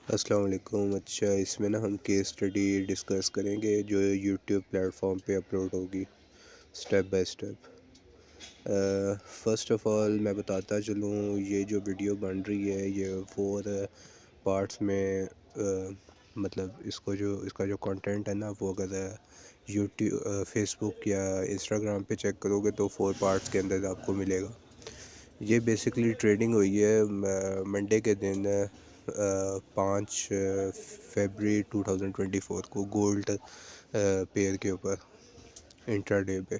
अस्सलाम वालेकुम। अच्छा, इसमें ना हम केस स्टडी डिस्कस करेंगे जो यूट्यूब प्लेटफॉर्म पे अपलोड होगी step by step. First of all मैं बताता चलूँ, ये जो वीडियो बन रही है ये 4 पार्ट्स में मतलब इसका जो कंटेंट है ना, वो अगर यूट्यूब फेसबुक या इंस्टाग्राम पे चेक करोगे तो 4 पार्ट्स के अंदर आपको मिलेगा। ये बेसिकली ट्रेडिंग हुई है मंडे के दिन 5 फरवरी 2024 को गोल्ड पेयर के ऊपर इंट्राडे पे।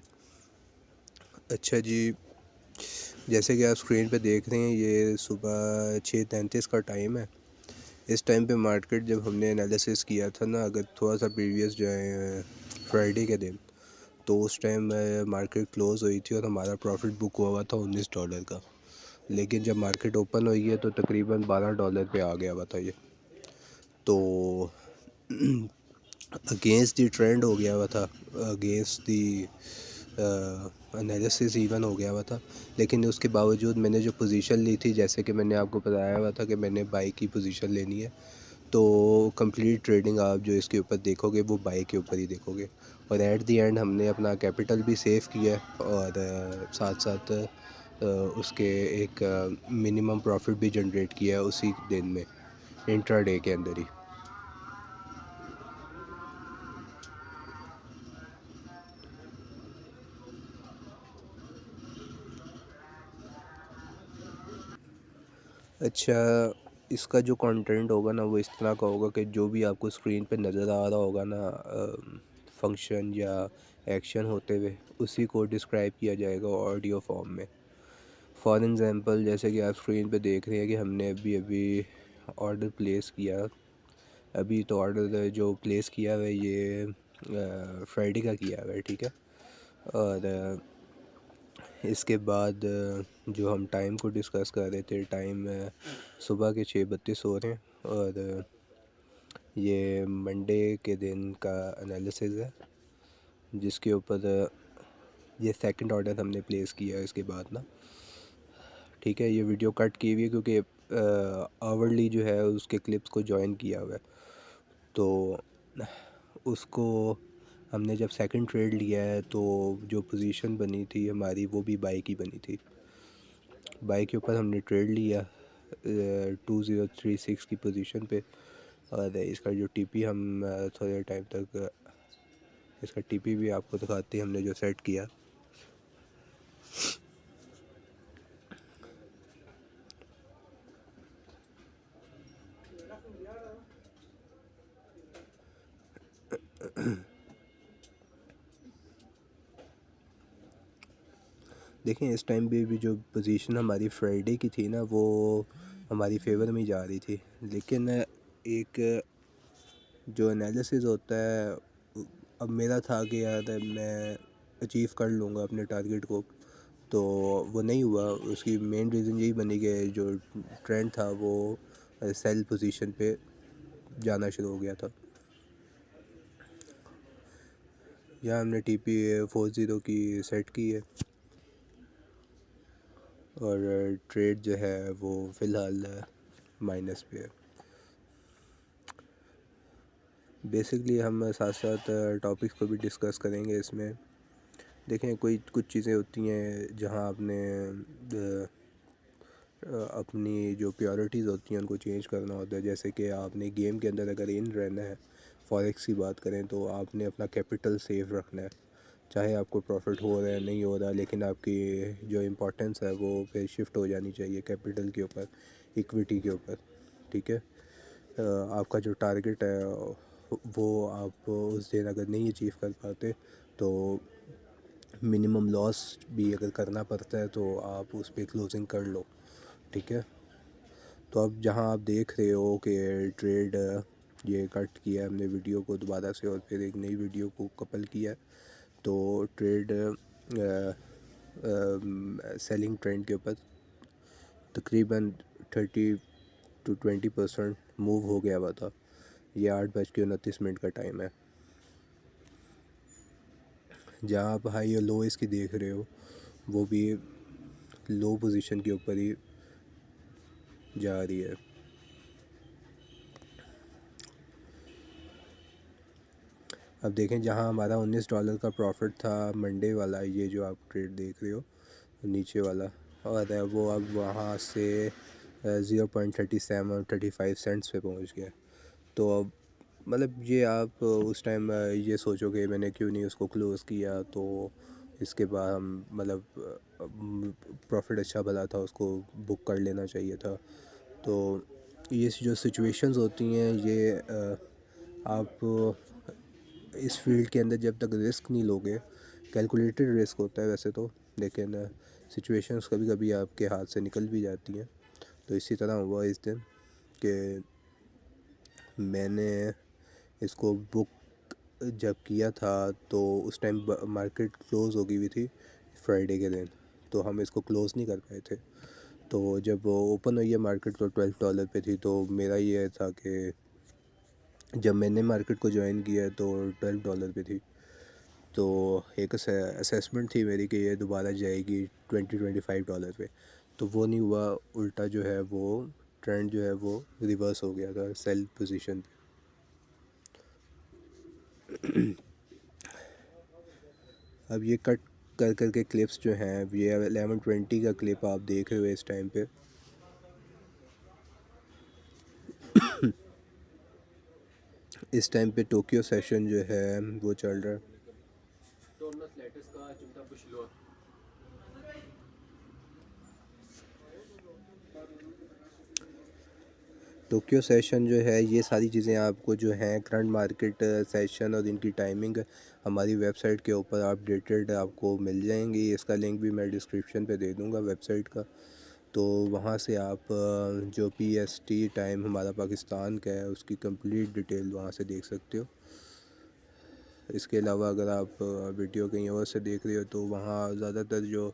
अच्छा जी, जैसे कि आप स्क्रीन पे देख रहे हैं ये सुबह 6:33 का टाइम है। इस टाइम पे मार्केट जब हमने एनालिसिस किया था ना, अगर थोड़ा सा प्रीवियस जो है फ्राइडे के दिन, तो उस टाइम मार्केट क्लोज़ हुई थी और हमारा प्रॉफिट बुक हुआ था $19 का। लेकिन जब मार्केट ओपन हुई है तो तकरीबन $12 पे आ गया हुआ था ये। तो अगेंस्ट दी ट्रेंड हो गया हुआ था, अगेंस्ट दी एनालिसिस इवन हो गया हुआ था। लेकिन उसके बावजूद मैंने जो पोजीशन ली थी, जैसे कि मैंने आपको बताया हुआ था कि मैंने बाई की पोजीशन लेनी है, तो कंप्लीट ट्रेडिंग आप जो इसके ऊपर देखोगे वो बाई के ऊपर ही देखोगे। और एट दी एंड हमने अपना कैपिटल भी सेव किया है और साथ साथ उसके एक मिनिमम प्रॉफिट भी जनरेट किया है उसी दिन में, इंट्राडे के अंदर ही। अच्छा, इसका जो कंटेंट होगा ना वो इस तरह का होगा कि जो भी आपको स्क्रीन पे नज़र आ रहा होगा ना, फंक्शन या एक्शन होते हुए, उसी को डिस्क्राइब किया जाएगा ऑडियो फॉर्म में। फॉर एग्ज़ाम्पल, जैसे कि आप स्क्रीन पे देख रहे हैं कि हमने अभी अभी ऑर्डर प्लेस किया। अभी तो ऑर्डर जो प्लेस किया हुआ है ये फ्राइडे का किया हुआ है, ठीक है। और इसके बाद जो हम टाइम को डिस्कस कर रहे थे, टाइम सुबह के 6:32 हो रहे हैं। और ये मंडे के दिन का एनालिसिस है जिसके ऊपर ये सेकंड ऑर्डर हमने प्लेस किया है इसके बाद ना, ठीक है। ये वीडियो कट की हुई है क्योंकि आवरली जो है उसके क्लिप्स को जॉइन किया हुआ है, तो उसको हमने जब सेकंड ट्रेड लिया है तो जो पोजीशन बनी थी हमारी वो भी बाई की बनी थी। बाई के ऊपर हमने ट्रेड लिया 2036 की पोजीशन पे। और इसका जो टीपी हम थोड़े टाइम तक इसका टीपी भी आपको दिखाते हैं हमने जो सेट किया। देखें, इस टाइम पे भी जो पोजीशन हमारी फ्राइडे की थी ना, वो हमारी फेवर में जा रही थी। लेकिन एक जो एनालिसिस होता है, अब मेरा था कि यार मैं अचीव कर लूँगा अपने टारगेट को, तो वो नहीं हुआ। उसकी मेन रीज़न यही बनी कि जो ट्रेंड था वो सेल पोजीशन पे जाना शुरू हो गया था। यहाँ हमने टीपी 40 की सेट की है और ट्रेड जो है वो फ़िलहाल माइनस पे है। बेसिकली हम साथ साथ टॉपिक्स को भी डिस्कस करेंगे इसमें। देखें, कोई कुछ चीज़ें होती हैं जहां आपने अपनी जो प्रायोरिटीज़ होती हैं उनको चेंज करना होता है। जैसे कि आपने गेम के अंदर अगर इन रहना है, फॉरेक्स की बात करें, तो आपने अपना कैपिटल सेफ रखना है। चाहे आपको प्रॉफिट हो रहा है नहीं हो रहा, लेकिन आपकी जो इम्पोर्टेंस है वो फिर शिफ्ट हो जानी चाहिए कैपिटल के ऊपर, इक्विटी के ऊपर, ठीक है। आपका जो टारगेट है वो आप उस दिन अगर नहीं अचीव कर पाते तो मिनिमम लॉस भी अगर करना पड़ता है तो आप उस पर क्लोजिंग कर लो, ठीक है। तो अब जहां आप देख रहे हो कि ट्रेड ये कट किया है हमने वीडियो को दोबारा से और फिर एक नई वीडियो को कपल किया है, तो ट्रेड सेलिंग ट्रेंड के ऊपर तकरीबन 30 to 20% मूव हो गया हुआ था। ये 8:29 का टाइम है। जहाँ आप हाई और लो इसकी देख रहे हो वो भी लो पोजीशन के ऊपर ही जा रही है। अब देखें, जहां हमारा $19 का प्रॉफिट था मंडे वाला, ये जो आप ट्रेड देख रहे हो नीचे वाला, और वो अब वहाँ से 0.37 35 सेंट्स पे पहुँच गया। तो अब मतलब ये आप उस टाइम ये सोचोगे मैंने क्यों नहीं उसको क्लोज़ किया, तो इसके बाद हम मतलब प्रॉफिट अच्छा भला था, उसको बुक कर लेना चाहिए था। तो ये जो सिचुएशंस होती हैं, ये आप इस फील्ड के अंदर जब तक रिस्क नहीं लोगे, कैलकुलेटेड रिस्क होता है वैसे तो, लेकिन सिचुएशंस कभी कभी आपके हाथ से निकल भी जाती हैं। तो इसी तरह हुआ इस दिन कि मैंने इसको बुक जब किया था तो उस टाइम मार्केट क्लोज़ हो गई हुई थी फ्राइडे के दिन, तो हम इसको क्लोज़ नहीं कर पाए थे। तो जब ओपन हुई है मार्केट तो $12 पे थी, तो मेरा ये था कि जब मैंने मार्केट को ज्वाइन किया तो $12 पे थी। तो एक असेसमेंट थी मेरी कि ये दोबारा जाएगी $20-25 पे, तो वो नहीं हुआ। उल्टा जो है वो ट्रेंड जो है वो रिवर्स हो गया था सेल पोजीशन पे। अब ये कट कर कर के क्लिप्स जो हैं, ये 11:20 का क्लिप आप देख रहे हो इस टाइम पे। इस टाइम पे टोक्यो सेशन जो है वो चल रहा है। टोक्यो सेशन जो है, ये सारी चीज़ें आपको जो हैं करंट मार्केट सेशन और इनकी टाइमिंग हमारी वेबसाइट के ऊपर अपडेटेड आपको मिल जाएंगी। इसका लिंक भी मैं डिस्क्रिप्शन पे दे दूँगा वेबसाइट का, तो वहाँ से आप जो PST टाइम हमारा पाकिस्तान का है उसकी कंप्लीट डिटेल वहाँ से देख सकते हो। इसके अलावा अगर आप वीडियो कहीं और से देख रहे हो तो वहाँ ज़्यादातर जो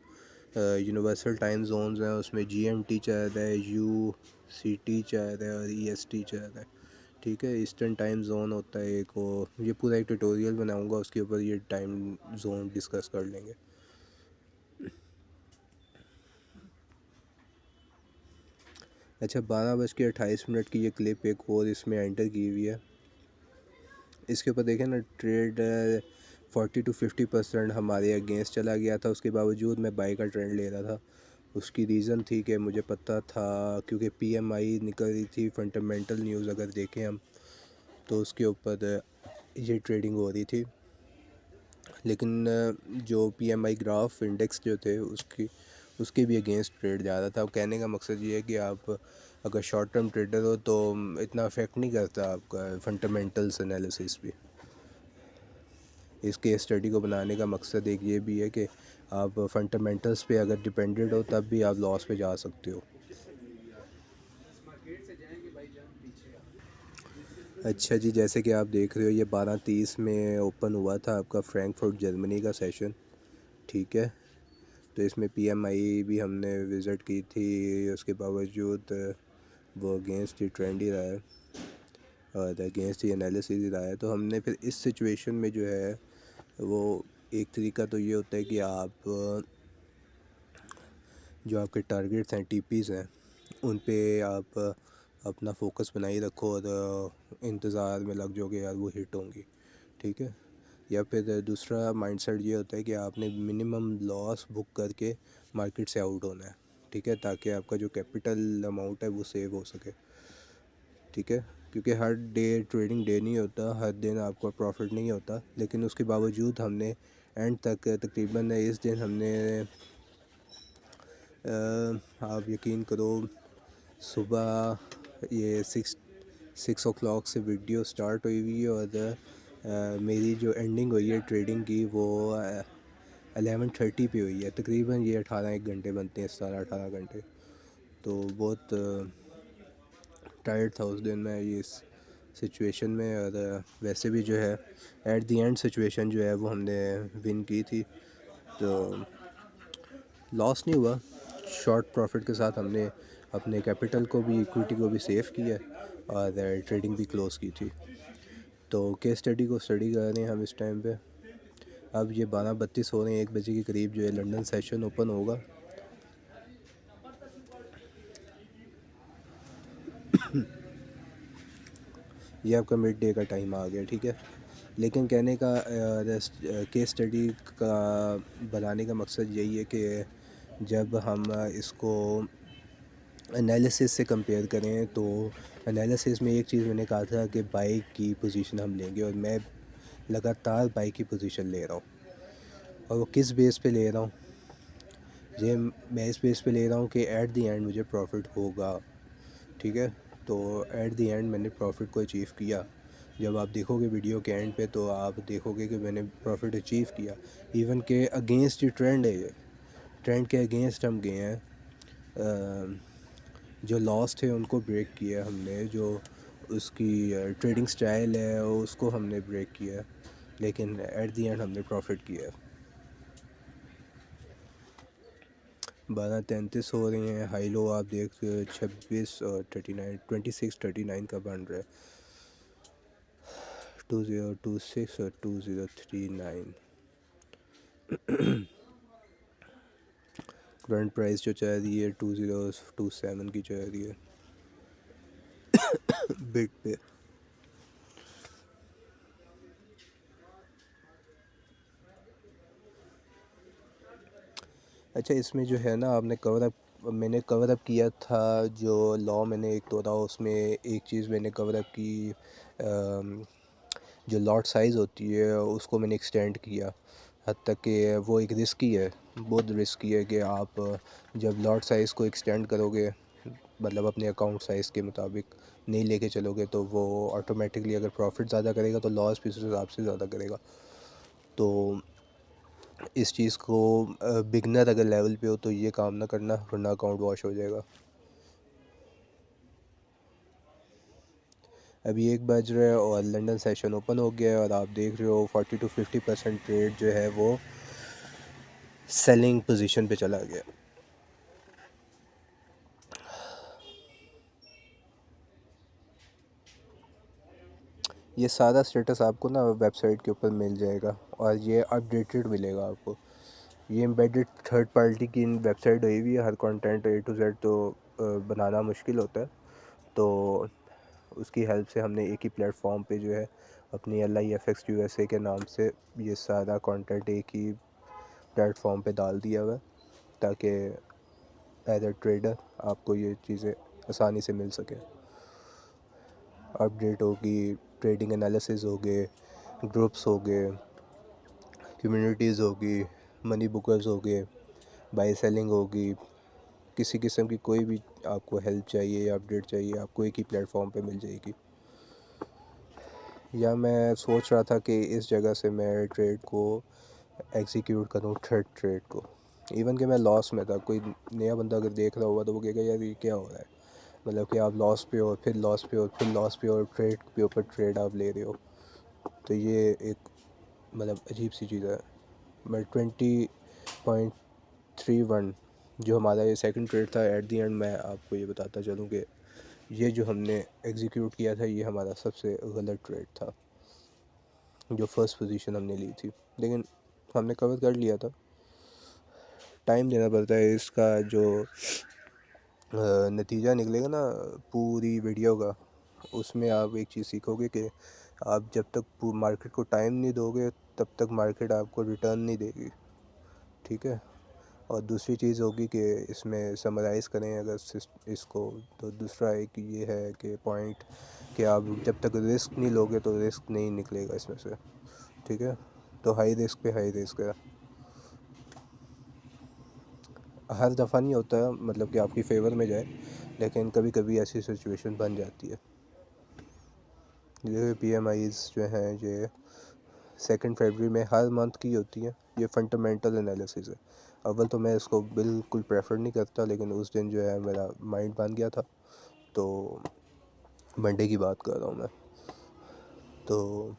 यूनिवर्सल टाइम जोन्स हैं उसमें GMT चल रहा है, UCT चल रहा है और EST चल रहा है। ठीक है, ईस्टर्न टाइम जोन होता है एक, और ये पूरा एक ट्यूटोरियल बनाऊंगा उसके ऊपर, ये टाइम जोन डिस्कस कर लेंगे। अच्छा, 12:28 की ये क्लिप एक और इसमें एंटर की हुई है। इसके ऊपर देखें ना, ट्रेड 40-50% हमारे अगेंस्ट चला गया था, उसके बावजूद मैं बाई का ट्रेंड ले रहा था। उसकी रीज़न थी कि मुझे पता था, क्योंकि PMI निकल रही थी, फंडामेंटल न्यूज़ अगर देखें हम तो उसके ऊपर ये ट्रेडिंग हो रही थी। लेकिन जो PMI ग्राफ इंडेक्स जो थे उसके भी अगेंस्ट ट्रेड जा रहा था। अब कहने का मकसद ये है कि आप अगर शॉर्ट टर्म ट्रेडर हो तो इतना अफेक्ट नहीं करता आपका फंडामेंटल्स एनालिसिस भी। इस केस स्टडी को बनाने का मकसद एक ये भी है कि आप फंडामेंटल्स पे अगर डिपेंडेंट हो तब भी आप लॉस पे जा सकते हो। अच्छा जी, जैसे कि आप देख रहे हो ये 12:30 में ओपन हुआ था आपका फ्रैंकफर्ट जर्मनी का सेशन। ठीक है, तो इसमें PMI भी हमने विज़िट की थी, उसके बावजूद वो अगेंस्ट ही ट्रेंड ही रहा है और अगेंस्ट ही एनालिसिस ही रहा है। तो हमने फिर इस सिचुएशन में जो है वो, एक तरीका तो ये होता है कि आप जो आपके टारगेट्स हैं, TPs हैं, उन पे आप अपना फोकस बनाए रखो और इंतज़ार में लग जाओगे यार वो हिट होंगी। ठीक है, या फिर दूसरा माइंडसेट ये होता है कि आपने मिनिमम लॉस बुक करके मार्केट से आउट होना है। ठीक है, ताकि आपका जो कैपिटल अमाउंट है वो सेव हो सके। ठीक है, क्योंकि हर डे ट्रेडिंग डे नहीं होता, हर दिन आपका प्रॉफिट नहीं होता, लेकिन उसके बावजूद हमने एंड तक तकरीबन इस दिन हमने आप यकीन करो सुबह ये 6 o'clock से वीडियो स्टार्ट हुई हुई है और मेरी जो एंडिंग हुई है ट्रेडिंग की वो 11:30 पे हुई है। तकरीबन ये 18 घंटे बनते हैं, 17-18 घंटे। तो बहुत टायर्ड था उस दिन मैं ये सिचुएशन में, और वैसे भी जो है एट द एंड सिचुएशन जो है वो हमने विन की थी, तो लॉस नहीं हुआ। शॉर्ट प्रॉफिट के साथ हमने अपने कैपिटल को भी, इक्विटी को भी सेव किया और ट्रेडिंग भी क्लोज़ की थी। तो केस स्टडी को स्टडी कर रहे हैं हम इस टाइम पे। अब ये 12:32 हो रहे हैं, 1 बजे के करीब जो है लंदन सेशन ओपन होगा। ये आपका मिड डे का टाइम आ गया, ठीक है। लेकिन कहने का केस स्टडी का बनाने का मकसद यही है कि जब हम इसको एनालिसिस से कंपेयर करें तो एनालिसिस में एक चीज़ मैंने कहा था कि बाइक की पोजीशन हम लेंगे, और मैं लगातार बाइक की पोजीशन ले रहा हूँ। और वो किस बेस पे ले रहा हूँ, ये मैं इस बेस पे ले रहा हूँ कि एट द एंड मुझे प्रॉफिट होगा, ठीक है। तो एट द एंड मैंने प्रॉफिट को अचीव किया। जब आप देखोगे वीडियो के एंड पे तो आप देखोगे कि मैंने प्रॉफिट अचीव किया, इवन के अगेंस्ट ट्रेंड है, ये ट्रेंड के अगेंस्ट हम गए हैं। जो लॉस थे उनको ब्रेक किया हमने, जो उसकी ट्रेडिंग स्टाइल है उसको हमने ब्रेक किया, लेकिन एट द एंड हमने प्रॉफिट किया। 12:33 हो रही हैं, हाई लो आप देख 26 और 39, 26-39 का बन रहा है, 2026 और 2039। करंट प्राइस जो चल रही है 2027 की चल रही है बिट पे। अच्छा, इसमें जो है ना, मैंने कवर अप किया था, जो लॉ मैंने एक तोड़ा, उसमें एक चीज़ मैंने कवर अप की, जो लॉट साइज़ होती है उसको मैंने एक्सटेंड किया, हद तक कि वो एक रिस्की है, बहुत रिस्की है कि आप जब लॉट साइज़ को एक्सटेंड करोगे, मतलब अपने अकाउंट साइज़ के मुताबिक नहीं लेके चलोगे, तो वो ऑटोमेटिकली अगर प्रॉफिट ज़्यादा करेगा तो लॉस भी उस हिसाब से ज़्यादा करेगा। तो इस चीज़ को बिगनर अगर लेवल पे हो तो ये काम ना करना, वरना अकाउंट वॉश हो जाएगा। अभी 1 बज रहा है और लंदन सेशन ओपन हो गया है, और आप देख रहे हो 40 to 50% ट्रेड जो है वो सेलिंग पोजीशन पे चला गया। ये सारा स्टेटस आपको ना वेबसाइट के ऊपर मिल जाएगा, और ये अपडेटेड मिलेगा आपको। ये एम्बेडेड थर्ड पार्टी की वेबसाइट हुई हुई है, हर कंटेंट A to Z तो बनाना मुश्किल होता है, तो उसकी हेल्प से हमने एक ही प्लेटफॉर्म पे जो है अपनी LIFX USA के नाम से ये सारा कंटेंट एक ही प्लेटफॉर्म पे डाल दिया हुआ है, ताकि एज ए ट्रेडर आपको ये चीज़ें आसानी से मिल सके। अपडेट होगी, ट्रेडिंग एनालिसिस हो गए, ग्रुप्स हो गए, कम्युनिटीज़ होगी, मनी बुकर्स हो गए, बाई सेलिंग होगी, किसी किस्म की कोई भी आपको हेल्प चाहिए या अपडेट चाहिए, आपको एक ही प्लेटफॉर्म पे मिल जाएगी। या मैं सोच रहा था कि इस जगह से मैं ट्रेड को एग्जीक्यूट करूँ, थर्ड ट्रेड को, इवन कि मैं लॉस में था। कोई नया बंदा अगर देख रहा होगा तो वो कहेगा यार ये क्या हो रहा है, मतलब कि आप लॉस पे हो, फिर लॉस पे हो, फिर लॉस पे हो, और ट्रेड के ऊपर ट्रेड आप ले रहे हो, तो ये एक मतलब अजीब सी चीज़ है। मैं 20.31 जो हमारा ये सेकंड ट्रेड था, एट दी एंड मैं आपको ये बताता चलूँ कि ये जो हमने एग्जीक्यूट किया था ये हमारा सबसे गलत ट्रेड था, जो फर्स्ट पोजीशन हमने ली थी, लेकिन हमने कवर कर लिया था। टाइम देना पड़ता है, इसका जो नतीजा निकलेगा ना पूरी वीडियो का, उसमें आप एक चीज़ सीखोगे कि आप जब तक मार्केट को टाइम नहीं दोगे तब तक मार्केट आपको रिटर्न नहीं देगी, ठीक है। और दूसरी चीज़ होगी कि इसमें समराइज़ करें अगर इसको, तो दूसरा एक ये है कि पॉइंट कि आप जब तक रिस्क नहीं लोगे तो रिस्क नहीं निकलेगा इसमें से, ठीक है। तो हाई रिस्क पे हाई रिस्क है, हर दफ़ा नहीं होता है मतलब कि आपकी फेवर में जाए, लेकिन कभी कभी ऐसी सिचुएशन बन जाती है। ये PMIs जो हैं ये 2 फरवरी में हर मंथ की होती है। ये फंडामेंटल एनालिसिस है। अव्वल तो मैं इसको बिल्कुल प्रेफर नहीं करता, लेकिन उस दिन जो है मेरा माइंड बन गया था, तो मंडे की बात कर रहा हूँ मैं, तो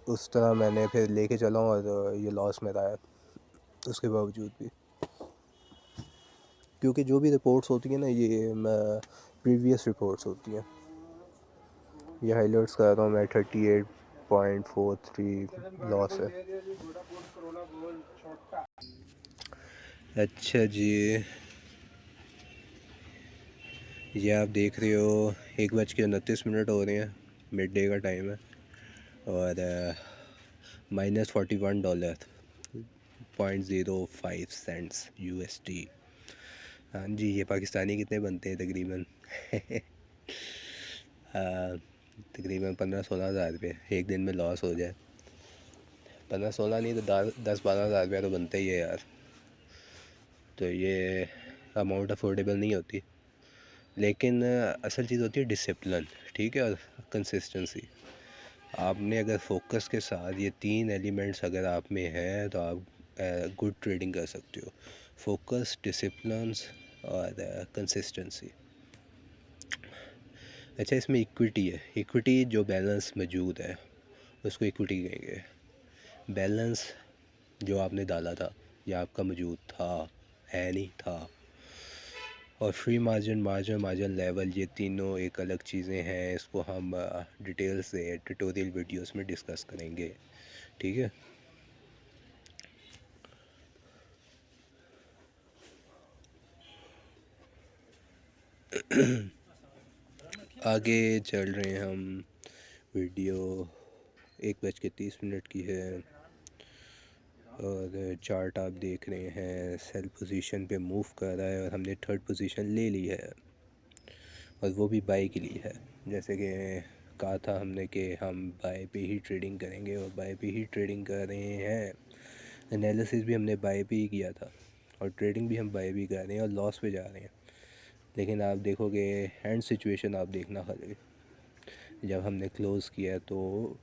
उस तरह मैंने फिर लेके चला हूँ, और ये लॉस में रहा है उसके बावजूद भी, क्योंकि जो भी रिपोर्ट्स होती हैं ना ये प्रीवियस रिपोर्ट्स होती हैं। ये हाईलाइट्स कर रहा हूँ मैं, 38.43 लॉस है। अच्छा जी, ये आप देख रहे हो 1:29 हो रहे हैं, मिड डे का टाइम है और -$41.05 USD। हाँ जी, ये पाकिस्तानी कितने बनते हैं तकरीबन तकरीबन 15-16 हज़ार रुपये एक दिन में लॉस हो जाए। 15-16 नहीं तो 10-12 हज़ार रुपया तो बनता ही है यार। तो ये अमाउंट अफोर्डेबल नहीं होती, लेकिन असल चीज़ होती है डिसिप्लिन, ठीक है, और कंसिस्टेंसी। आपने अगर फोकस के साथ ये 3 एलिमेंट्स अगर आप में है तो आप गुड ट्रेडिंग कर सकते हो। फोकस, डिसिप्लिन और कंसिस्टेंसी। अच्छा, इसमें इक्विटी है। इक्विटी जो बैलेंस मौजूद है उसको इक्विटी कहेंगे। बैलेंस जो आपने डाला था या आपका मौजूद था, है नहीं था, और फ्री मार्जिन, मार्जिन लेवल, ये तीनों एक अलग चीज़ें हैं। इसको हम डिटेल से ट्यूटोरियल वीडियोस में डिस्कस करेंगे, ठीक है। आगे चल रहे हैं हम। वीडियो 1:30 की है और चार्ट आप देख रहे हैं सेल पोजीशन पे मूव कर रहा है और हमने थर्ड पोजीशन ले ली है और वो भी बाई के लिए है। जैसे कि कहा था हमने कि हम बाई पे ही ट्रेडिंग करेंगे और बाई पे ही ट्रेडिंग कर रहे हैं। एनालिसिस भी हमने बाई पे ही किया था और ट्रेडिंग भी हम बाई भी कर रहे हैं और लॉस पे जा रहे हैं। लेकिन आप देखोगे एंड सिचुएशन आप देखना, खाली जब हमने क्लोज़ किया तो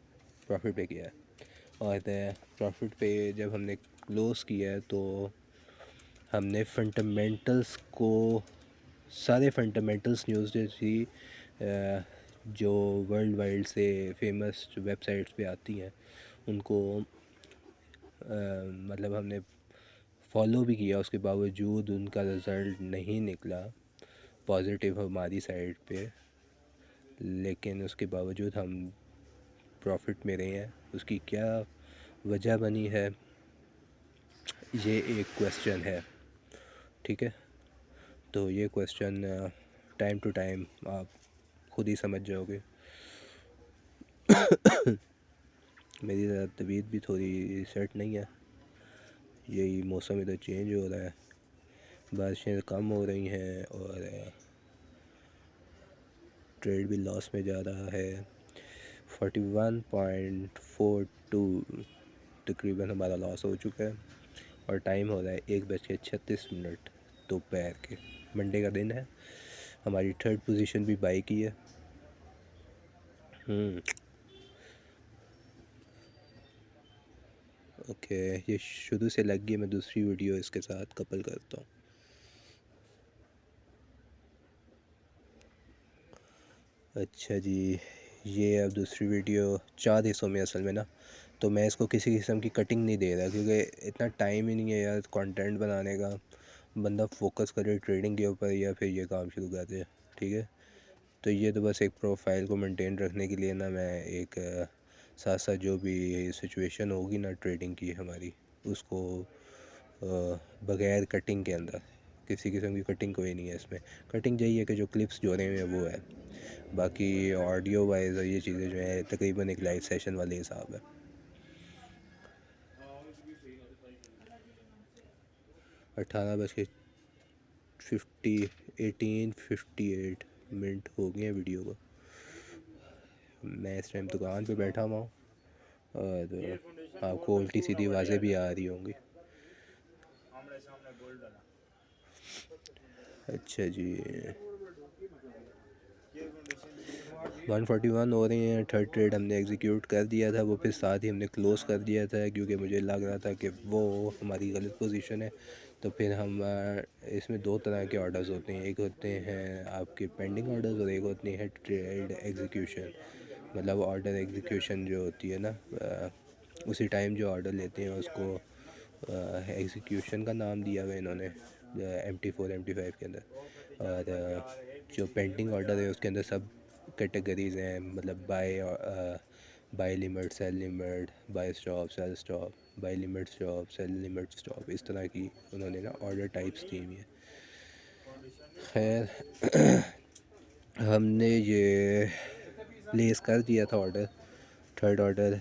प्रॉफिट पे किया है और प्रॉफिट पे जब हमने क्लोज़ किया है तो हमने फंडामेंटल्स को, सारे फंडामेंटल्स न्यूज़ जैसी जो वर्ल्ड वाइड से फेमस जो वेबसाइट्स पे आती हैं उनको मतलब हमने फॉलो भी किया, उसके बावजूद उनका रिज़ल्ट नहीं निकला पॉजिटिव हमारी साइड पे, लेकिन उसके बावजूद हम प्रॉफिट में रहे हैं। उसकी क्या वजह बनी है, ये एक क्वेश्चन है, ठीक है। तो ये क्वेश्चन टाइम टू टाइम आप खुद ही समझ जाओगे। मेरी तबीयत भी थोड़ी सेट नहीं है, यही मौसम इधर चेंज हो रहा है, बारिशें कम हो रही हैं और ट्रेड भी लॉस में जा रहा है। 41.42 तकरीबन हमारा लॉस हो चुका है और टाइम हो रहा है 1:36 दोपहर के। मंडे का दिन है। हमारी थर्ड पोजीशन भी बाई की है। ओके, ये शुरू से लग गई, मैं दूसरी वीडियो इसके साथ कपल करता हूँ। अच्छा जी, ये अब दूसरी वीडियो 4 हिस्सों में असल में ना, तो मैं इसको किसी किस्म की कटिंग नहीं दे रहा क्योंकि इतना टाइम ही नहीं है यार कंटेंट बनाने का। बंदा फोकस करे ट्रेडिंग के ऊपर या फिर ये काम शुरू कर दे, ठीक है। तो ये तो बस एक प्रोफाइल को मेंटेन रखने के लिए ना, मैं एक साथ साथ जो भी सिचुएशन होगी ना ट्रेडिंग की हमारी, उसको बग़ैर कटिंग के अंदर, किसी किस्म की कटिंग कोई नहीं है इसमें। कटिंग यही है कि जो क्लिप्स जोड़े हुए हैं वो है, बाकी ऑडियो वाइज और ये चीज़ें जो है तकरीबन एक लाइव सेशन वाले हिसाब है। 18:58 हो गए हैं वीडियो को। मैं इस टाइम दुकान पे बैठा हुआ हूँ और आपको उल्टी सीधी आवाज़ें भी आ रही होंगी। अच्छा जी, 141 हो रहे हैं। थर्ड ट्रेड हमने एग्जीक्यूट कर दिया था, वो फिर साथ ही हमने क्लोज़ कर दिया था क्योंकि मुझे लग रहा था कि वो हमारी गलत पोजीशन है। तो फिर हम इसमें दो तरह के ऑर्डर्स होते हैं, एक होते हैं आपके पेंडिंग ऑर्डर्स और एक होती है ट्रेड एग्जीक्यूशन। मतलब ऑर्डर एग्जीक्यूशन जो होती है ना, उसी टाइम जो ऑर्डर लेते हैं उसको एग्जीक्यूशन का नाम दिया हुआ है इन्होंने MT4 MT5 के अंदर। और जो पेंडिंग ऑर्डर है उसके अंदर सब कैटेगरीज़ हैं, मतलब buy limit, sell limit, buy stop, sell stop, buy limit stop, sell limit stop, इस तरह की उन्होंने ना ऑर्डर टाइप्स दी हुई है। खैर हमने ये प्लेस कर दिया था ऑर्डर, थर्ड ऑर्डर।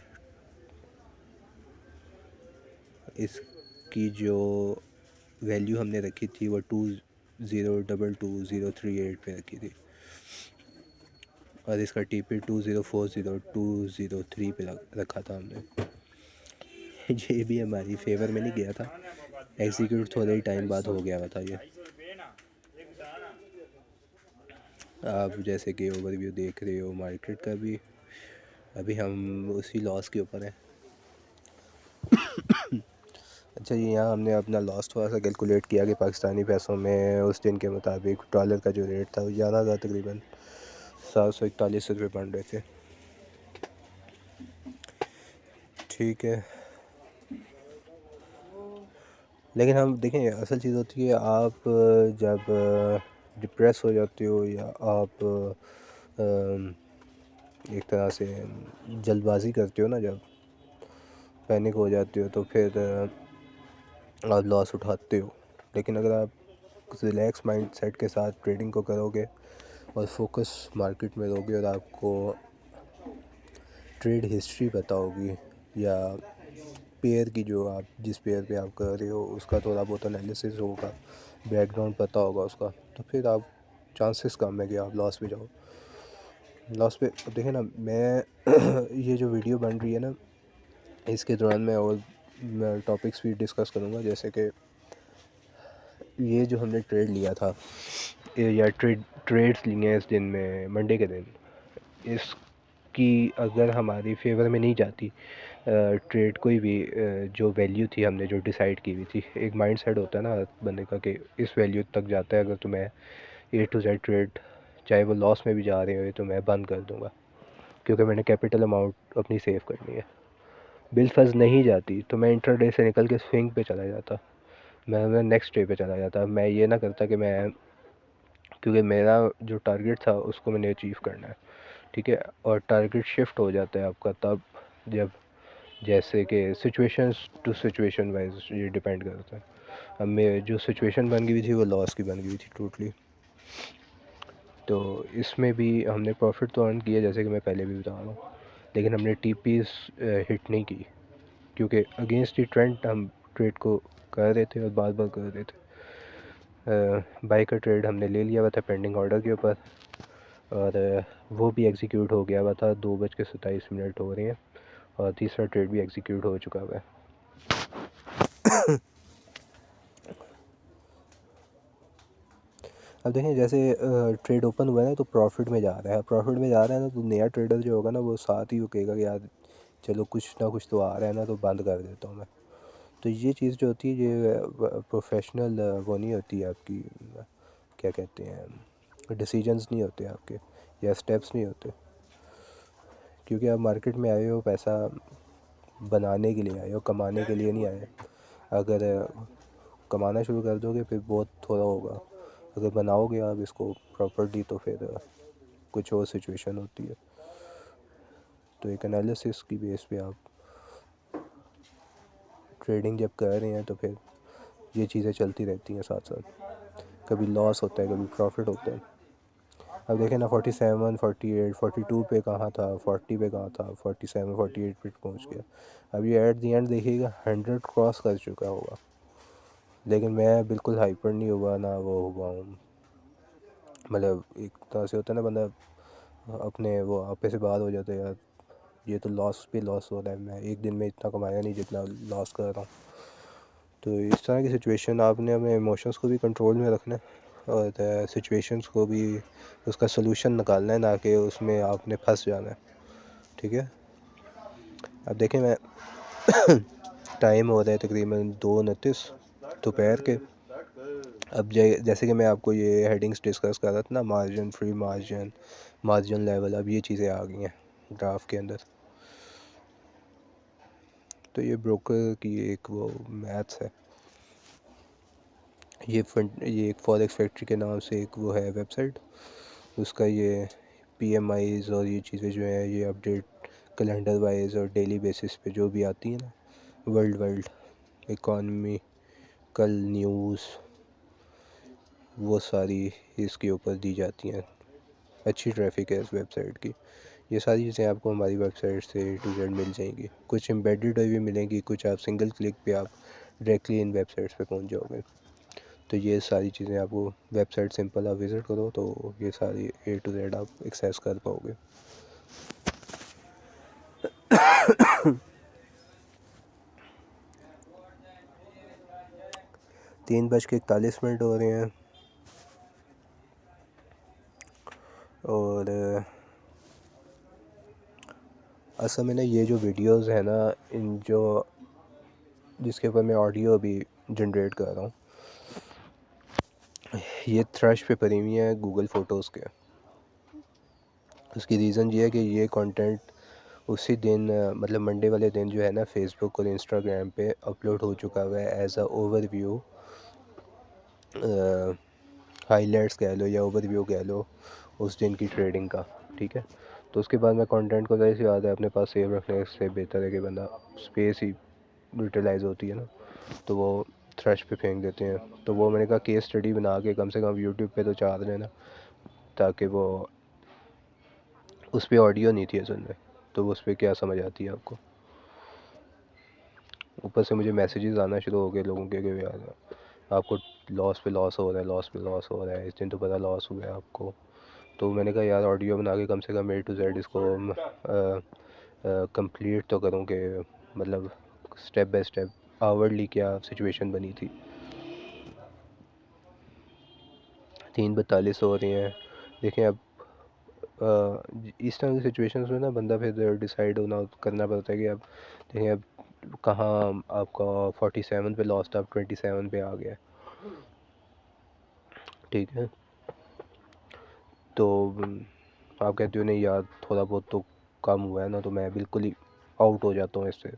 इसकी जो वैल्यू हमने रखी थी वो 20222038 पे रखी थी, और इसका टीपी 2040 203 पे रखा था हमने। ये भी हमारी फेवर में नहीं गया था, एग्जीक्यूट थोड़े ही टाइम बाद हो गया था ये। आप जैसे कि ओवरव्यू देख रहे हो मार्केट का भी, अभी हम उसी लॉस के ऊपर हैं। अच्छा जी, यहाँ हमने अपना लॉस थोड़ा सा कैलकुलेट किया कि पाकिस्तानी पैसों में उस दिन के मुताबिक डॉलर का जो रेट था वो ज़्यादा था, तकरीबन 741 रुपये बन रहे थे। ठीक है, लेकिन हम देखें असल चीज़ होती है, आप जब डिप्रेस हो जाते हो या आप एक तरह से जल्दबाजी करते हो ना, जब पैनिक हो जाते हो तो फिर आप लॉस उठाते हो। लेकिन अगर आप रिलैक्स माइंड सेट के साथ ट्रेडिंग को करोगे और फोकस मार्केट में रहोगे और आपको ट्रेड हिस्ट्री पता होगी या पेयर की, जो आप जिस पेयर पे आप कर रहे हो उसका थोड़ा बहुत एनालिसिस होगा, बैकग्राउंड पता होगा उसका, तो फिर आप चांसेस कम है कि आप लॉस पे जाओ। लॉस पे अब देखें ना, मैं ये जो वीडियो बन रही है ना, इसके दौरान मैं टॉपिक्स भी डिस्कस करूँगा, जैसे कि ये जो हमने ट्रेड लिया था या ट्रेड्स लिए हैं इस दिन में, मंडे के दिन, इसकी अगर हमारी फेवर में नहीं जाती ट्रेड कोई भी, जो वैल्यू थी हमने जो डिसाइड की हुई थी, एक माइंड सेट होता है ना बंदे का कि इस वैल्यू तक जाता है अगर तो मैं A to Z ट्रेड, चाहे वो लॉस में भी जा रहे हो तो मैं बंद कर दूंगा, क्योंकि मैंने कैपिटल अमाउंट अपनी सेव करनी है। बिल फर्ज नहीं जाती तो मैं इंटरडे से निकल के स्विंग पे चला जाता, मैं नेक्स्ट डे पे चला जाता। मैं ये ना करता कि मैं, क्योंकि मेरा जो टारगेट था उसको मैंने अचीव करना है, ठीक है, और टारगेट शिफ्ट हो जाता है आपका तब जब, जैसे कि सिचुएशंस टू सिचुएशन वाइज ये डिपेंड करता है। अब मैं जो सिचुएशन बन गई थी वो लॉस की बन गई थी टोटली, तो इसमें भी हमने प्रॉफिट तो अर्न किया जैसे कि मैं पहले भी बता रहा हूँ, लेकिन हमने टीपीस हिट नहीं की, क्योंकि अगेंस्ट दी ट्रेंड हम ट्रेड को कर रहे थे और बार बार कर रहे थे। बाई का ट्रेड हमने ले लिया हुआ था पेंडिंग ऑर्डर के ऊपर, और वो भी एग्जीक्यूट हो गया हुआ था, 2:27 हो रहे हैं, और तीसरा ट्रेड भी एग्जीक्यूट हो चुका हुआ है। अब देखें जैसे ट्रेड ओपन हुआ है ना तो प्रॉफिट में जा रहा है, प्रॉफिट में जा रहा है ना, तो नया ट्रेडर जो होगा ना वो साथ ही वो कहेगा कि यार चलो कुछ ना कुछ तो आ रहा है ना, तो बंद कर देता हूँ मैं। तो ये चीज़ जो होती है ये प्रोफेशनल वो नहीं होती है आपकी, क्या कहते हैं, डिसीजंस नहीं होते आपके या स्टेप्स नहीं होते, क्योंकि आप मार्केट में आए हो पैसा बनाने के लिए आए हो, कमाने के लिए नहीं आए। अगर कमाना शुरू कर दोगे फिर बहुत थोड़ा होगा, अगर बनाओगे आप इसको प्रॉपर्टी तो फिर कुछ और सिचुएशन होती है। तो एक एनालिसिस की बेस पे आप ट्रेडिंग जब कर रहे हैं तो फिर ये चीज़ें चलती रहती हैं साथ साथ, कभी लॉस होता है कभी प्रॉफिट होता है। अब देखें ना, 47 48 42 पे कहाँ था, 40 पे कहाँ था, 47 48 पे पहुँच गया। अब ये एट दी एंड देखिएगा 100 क्रॉस कर चुका होगा, लेकिन मैं बिल्कुल हाइपर नहीं हुआ ना वो हुआ हूँ। मतलब एक तरह से होता है ना, बंदा अपने वो आपे से बात हो जाता है, यार ये तो लॉस पे लॉस हो रहा है, मैं एक दिन में इतना कमाया नहीं जितना लॉस कर रहा हूँ। तो इस तरह की सिचुएशन आपने अपने इमोशंस को भी कंट्रोल में रखना है और सिचुएशंस को भी उसका सोल्यूशन निकालना है, ना कि उसमें आपने फंस जाना है, ठीक है। अब देखें मैं टाइम हो रहा है तकरीबन 2:29 दोपहर के। अब जैसे कि मैं आपको ये हेडिंग्स डिस्कस कर रहा था ना, margin, free margin, margin level, अब ये चीज़ें आ गई हैं ग्राफ के अंदर। तो ये ब्रोकर की एक वो मैथ्स है, ये एक फॉरेक्स फैक्ट्री के नाम से एक वो है वेबसाइट, उसका ये PMIs और ये चीज़ें जो हैं ये अपडेट कैलेंडर वाइज और डेली बेसिस पे जो भी आती है ना, वर्ल्ड इकॉनमी, कल न्यूज़, वो सारी इसके ऊपर दी जाती हैं। अच्छी ट्रैफिक है इस वेबसाइट की, ये सारी चीज़ें आपको हमारी वेबसाइट से A to Z मिल जाएंगी। कुछ एम्बेडेड हुई भी मिलेंगी, कुछ आप सिंगल क्लिक पे आप डायरेक्टली इन वेबसाइट्स पे पहुंच जाओगे। तो ये सारी चीज़ें आपको वेबसाइट सिंपल आप विज़िट करो तो ये सारी A to Z आप एक्सेस कर पाओगे। 3:41 हो रहे हैं और असल में ना ये जो वीडियोस है ना, इन जो जिसके ऊपर मैं ऑडियो अभी जनरेट कर रहा हूँ, ये थ्रश पे पड़ी हुई है गूगल फ़ोटोज़ के। उसकी रीज़न ये है कि ये कंटेंट उसी दिन मतलब मंडे वाले दिन जो है ना फेसबुक और इंस्टाग्राम पे अपलोड हो चुका हुआ है एज अ ओवरव्यू, हाइलाइट्स कह लो या ओवरव्यू कह लो उस दिन की ट्रेडिंग का। ठीक है, तो उसके बाद मैं कंटेंट को ज़ाहिर सी बात है अपने पास सेव रखने से बेहतर है कि बंदा स्पेस ही यूटिलाइज़ होती है ना, तो वो थ्रश पे फेंक देते हैं। तो वो मैंने कहा केस स्टडी बना के कम से कम यूट्यूब पे तो चार देना, ताकि वो उस पर ऑडियो नहीं थी असल में, तो उस पर क्या समझ आती है आपको। ऊपर से मुझे मैसेजेस आना शुरू हो गए लोगों के कि यार आपको लॉस पे लॉस हो रहा है, लॉस पे लॉस हो रहा है, इस दिन तो पता लॉस हुआ है आपको। तो मैंने कहा यार ऑडियो बना के कम से कम A to Z इसको कंप्लीट तो करूँ कि मतलब स्टेप बाय स्टेप आवरली क्या सिचुएशन बनी थी। 3:42 हो रही हैं। देखें अब इस तरह की सिचुएशंस में ना बंदा फिर डिसाइड होना करना पड़ता है कि अब देखें अब कहाँ आपका 47 पे लॉस्ट, अब 27 पे आ गया। ठीक है, तो आप कहते हो नहीं यार थोड़ा बहुत तो कम हुआ है ना, तो मैं बिल्कुल ही आउट हो जाता हूँ इससे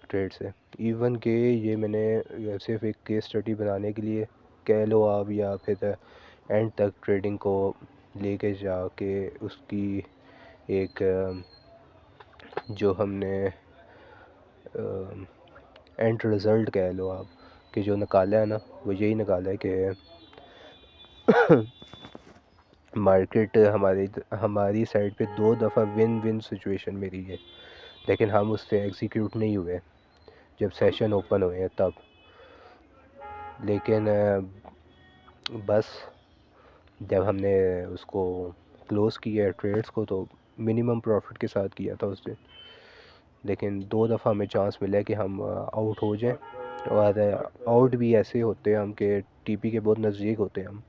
ट्रेड से। इवन के ये मैंने सिर्फ एक केस स्टडी बनाने के लिए कह लो आप, या फिर एंड तक ट्रेडिंग को लेके जाके उसकी एक जो हमने एंड रिज़ल्ट कह लो आप कि जो निकाला है ना, वो यही निकाला है कि मार्केट हमारी साइड पे 2 दफ़ा विन विन सिचुएशन में रही है, लेकिन हम उससे एग्जीक्यूट नहीं हुए जब सेशन ओपन हुए हैं तब। लेकिन बस जब हमने उसको क्लोज़ किया ट्रेड्स को तो मिनिमम प्रॉफिट के साथ किया था उस दिन। लेकिन 2 दफ़ा हमें चांस मिला है कि हम आउट हो जाएं, और आउट भी ऐसे होते हैं हम कि टीपी के बहुत नज़दीक होते हैं हम।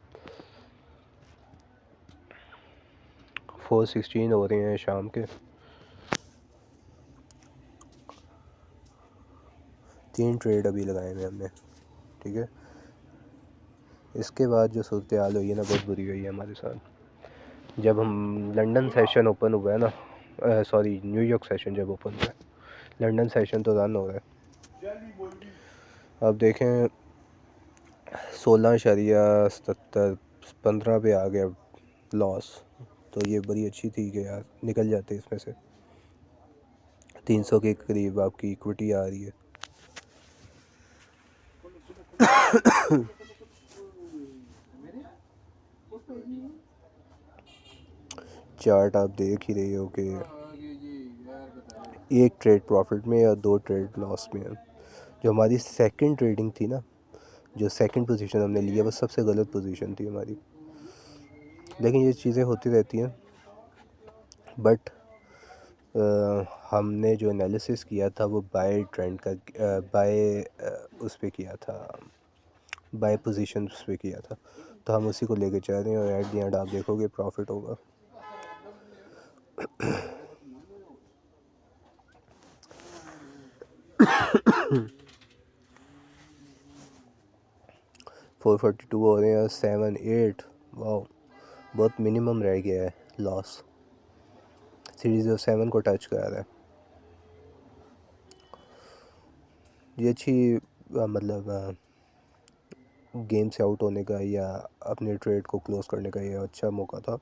4:16 हो रहे हैं शाम के। 3 ट्रेड अभी लगाए हुए हमने। ठीक है, इसके बाद जो सूरत हाल हुई है ना बहुत बुरी हुई है हमारे साथ। जब हम लंदन सेशन ओपन हुआ है ना, सॉरी न्यूयॉर्क सेशन जब ओपन हुआ है, लंदन सेशन तो रन हो रहा है। अब देखें 16.70 15 पे आ गया लॉस, तो ये बड़ी अच्छी थी कि यार निकल जाते इसमें से। 300 के करीब आपकी इक्विटी आ रही है। चार्ट आप देख ही रहे हो कि एक ट्रेड प्रॉफिट में या 2 ट्रेड लॉस में है। जो हमारी सेकंड ट्रेडिंग थी ना, जो सेकंड पोजीशन हमने लिया वो सबसे गलत पोजीशन थी हमारी। लेकिन ये चीज़ें होती रहती हैं, बट हमने जो एनालिसिस किया था वो बाय ट्रेंड का बाय उस पे किया था, बाय पोजीशन पे किया था, तो हम उसी को लेके चल रहे हैं और एट द एंड आप देखोगे प्रॉफिट होगा। 442 हो रहे हैं, 7-8, वाह बहुत मिनिमम रह गया है लॉस। 307 को टच कर रहा है। ये अच्छी मतलब गेम से आउट होने का या अपने ट्रेड को क्लोज़ करने का ये अच्छा मौका था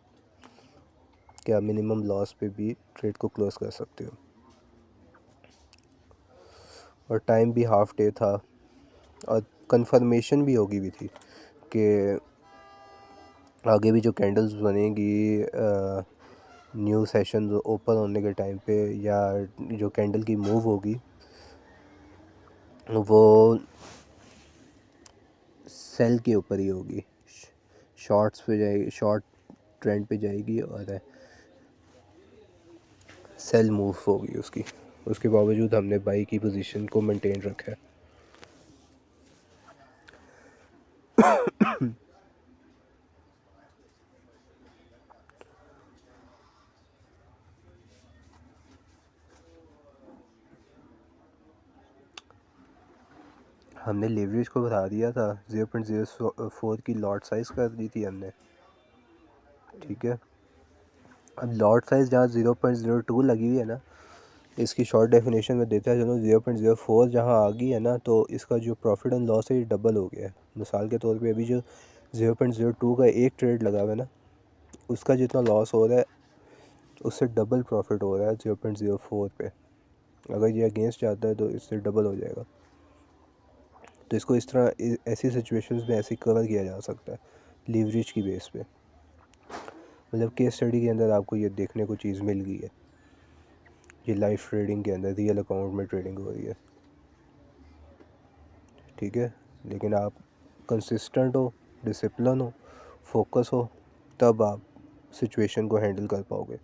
कि आप मिनिमम लॉस पे भी ट्रेड को क्लोज़ कर सकते हो। और टाइम भी हाफ डे था और कंफर्मेशन भी होगी भी थी कि आगे भी जो कैंडल्स बनेगी न्यू सेशन ओपन होने के टाइम पे या जो कैंडल की मूव होगी वो सेल के ऊपर ही होगी, शॉर्ट्स पे जाएगी, शॉर्ट ट्रेंड पे जाएगी और सेल मूव होगी उसकी। उसके बावजूद हमने बाई की पोजीशन को मेंटेन रखा है। हमने लेवरेज को बढ़ा दिया था, 0.04 की लॉट साइज़ कर दी थी हमने, ठीक है। अब लॉट साइज़ जहाँ 0.02 लगी हुई है ना, इसकी शॉर्ट डेफिनेशन में देता है चलो 0.04 जहाँ आ गई है ना, तो इसका जो प्रॉफिट एंड लॉस है ये डबल हो गया है। मिसाल के तौर पे अभी जो 0.02 का एक ट्रेड लगा हुआ है ना, उसका जितना लॉस हो रहा है उससे डबल प्रॉफिट हो रहा है 0.04 पे। अगर ये अगेंस्ट जाता है तो इससे डबल हो जाएगा। तो इसको इस तरह ऐसी सिचुएशंस में ऐसे कवर किया जा सकता है लीवरेज की बेस पे। मतलब केस स्टडी के अंदर आपको ये देखने को चीज़ मिल गई है, ये लाइव ट्रेडिंग के अंदर रियल अकाउंट में ट्रेडिंग हो रही है, ठीक है। लेकिन आप कंसिस्टेंट हो, डिसिप्लिन हो, फोकस हो, तब आप सिचुएशन को हैंडल कर पाओगे।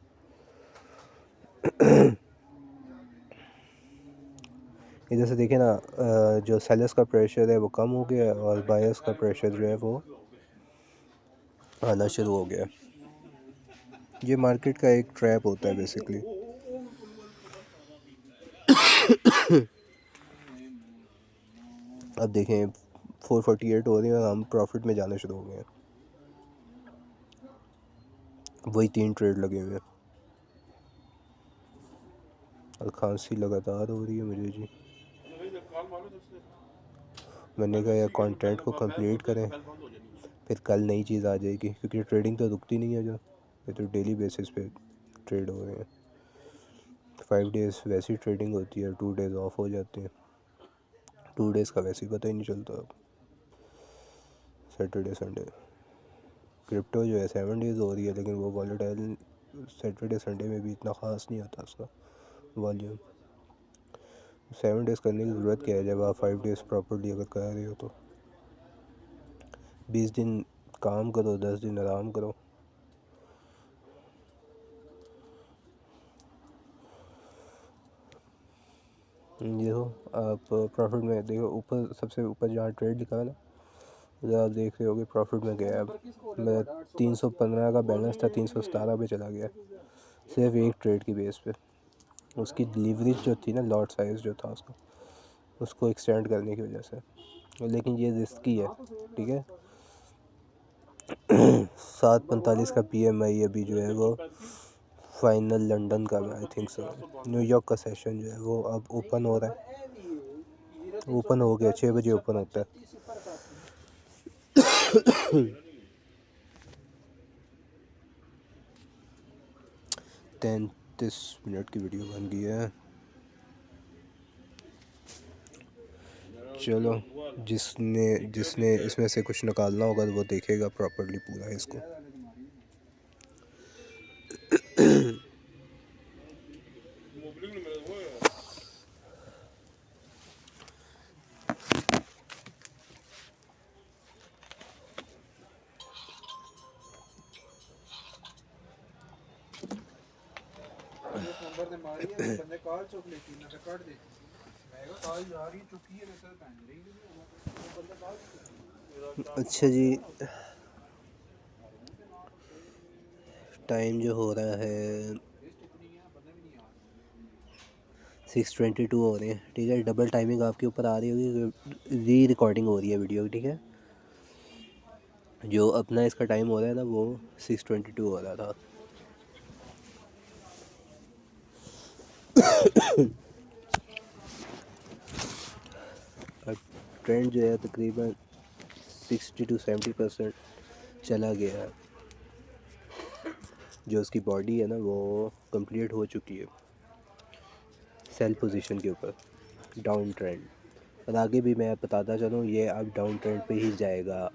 इधर से देखिए ना, जो सेलर्स का प्रेशर है वो कम हो गया है और बायर्स का प्रेशर जो है वो आना शुरू हो गया। ये मार्केट का एक ट्रैप होता है बेसिकली। अब देखें 448 हो रही है और हम प्रॉफिट में जाना शुरू हो गए हैं। वही 3 ट्रेड लगे हुए हैं और खांसी लगातार हो रही है मुझे जी। मैंने कहा यार कंटेंट को कंप्लीट करें, फिर कल नई चीज़ आ जाएगी, क्योंकि ट्रेडिंग तो रुकती नहीं है जो, ये तो डेली बेसिस पे ट्रेड हो रहे हैं। 5 डेज़ वैसी ट्रेडिंग होती है, 2 डेज़ ऑफ हो जाते हैं। 2 डेज़ का वैसे ही पता ही नहीं चलता। अब सैटरडे संडे क्रिप्टो जो है 7 डेज़ हो रही है, लेकिन वो वॉलेटाइल सैटरडे संडे में भी इतना ख़ास नहीं होता उसका वॉल्यूम। 7 डेज़ करने की ज़रूरत क्या है जब आप 5 डेज़ प्रॉपर्ली अगर कर रहे हो तो। 20 दिन काम करो, 10 दिन आराम करो। देखो आप प्रॉफिट में देखो, ऊपर सबसे ऊपर जहाँ ट्रेड लिखा है ना, उधर आप देख रहे होगे प्रॉफिट में गया। अब मेरा 315 का बैलेंस था, 317 पे चला गया, सिर्फ एक ट्रेड की बेस पे। उसकी डिलीवरी जो थी ना, लॉट साइज़ जो था उसका, उसको एक्सटेंड करने की वजह से। लेकिन ये रिस्की है, ठीक है। 7:45 का PMI अभी जो है वो फाइनल लंदन का, आई थिंक सो न्यूयॉर्क का सेशन जो है वो अब ओपन हो रहा है। ओपन हो गया, 6 बजे ओपन होता है। 33 मिनट की वीडियो बन गई है। चलो, जिसने जिसने इसमें से कुछ निकालना होगा तो वो देखेगा प्रॉपर्ली पूरा इसको। अच्छा जी, टाइम जो हो रहा है 6:22 हो रहे हैं, ठीक है। डबल टाइमिंग आपके ऊपर आ रही होगी, री रिकॉर्डिंग हो रही है वीडियो की, ठीक है। जो अपना इसका टाइम हो रहा है ना वो 6:22 हो रहा था। और ट्रेंड जो है तकरीबन 60 to 70% चला गया है। जो उसकी बॉडी है ना वो कंप्लीट हो चुकी है सेल पोजीशन के ऊपर, डाउन ट्रेंड। और आगे भी मैं बताता चलूँ, ये अब डाउन ट्रेंड पे ही जाएगा।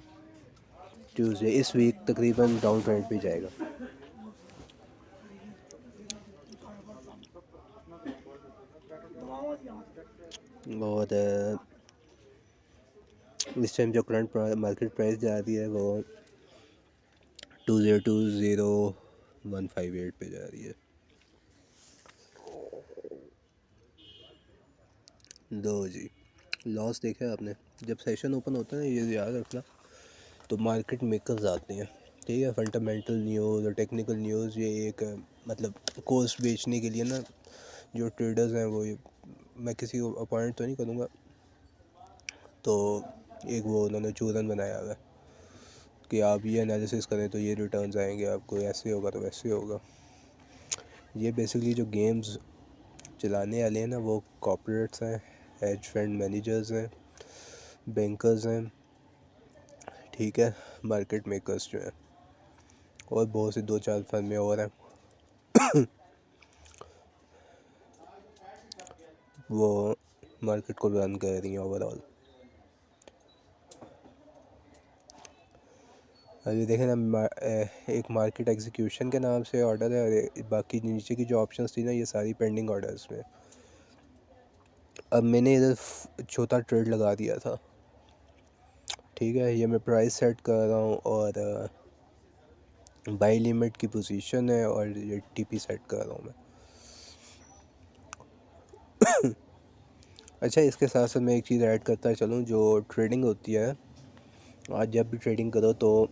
ट्यूसडे इस वीक तकरीबन डाउन ट्रेंड पे जाएगा। और इस टाइम जो करंट मार्केट प्राइस जा रही है वो 2020158 पे जा रही है। दो जी लॉस देखा आपने। जब सेशन ओपन होता है ना, ये याद रखना, तो मार्केट मेकर्स आते हैं, ठीक है। फंडामेंटल न्यूज़ और टेक्निकल न्यूज़, ये एक मतलब कोर्स बेचने के लिए ना जो ट्रेडर्स हैं वो, मैं किसी को अपॉइंट तो नहीं करूँगा, तो एक वो उन्होंने चूरन बनाया हुआ है कि आप ये एनालिसिस करें तो ये रिटर्न्स आएंगे आपको, ऐसे होगा तो वैसे होगा। ये बेसिकली जो गेम्स चलाने वाले हैं ना, वो कॉर्पोरेट्स हैं, हेज फंड मैनेजर्स हैं, बैंकर्स हैं, ठीक है, मार्केट मेकर्स जो हैं, और बहुत से दो चार फर्में और हैं वो मार्केट को रन कर रही हैं ओवरऑल। अभी देखें ना, एक मार्केट एग्जीक्यूशन के नाम से ऑर्डर है, और बाकी नीचे की जो ऑप्शंस थी ना, ये सारी पेंडिंग ऑर्डर्स में। अब मैंने इधर छोटा ट्रेड लगा दिया था, ठीक है, ये मैं प्राइस सेट कर रहा हूँ, और बाई लिमिट की पोजीशन है, और ये टीपी सेट कर रहा हूँ मैं। अच्छा, इसके साथ साथ मैं एक चीज़ ऐड करता चलूँ, जो ट्रेडिंग होती है, आज जब भी ट्रेडिंग करो तो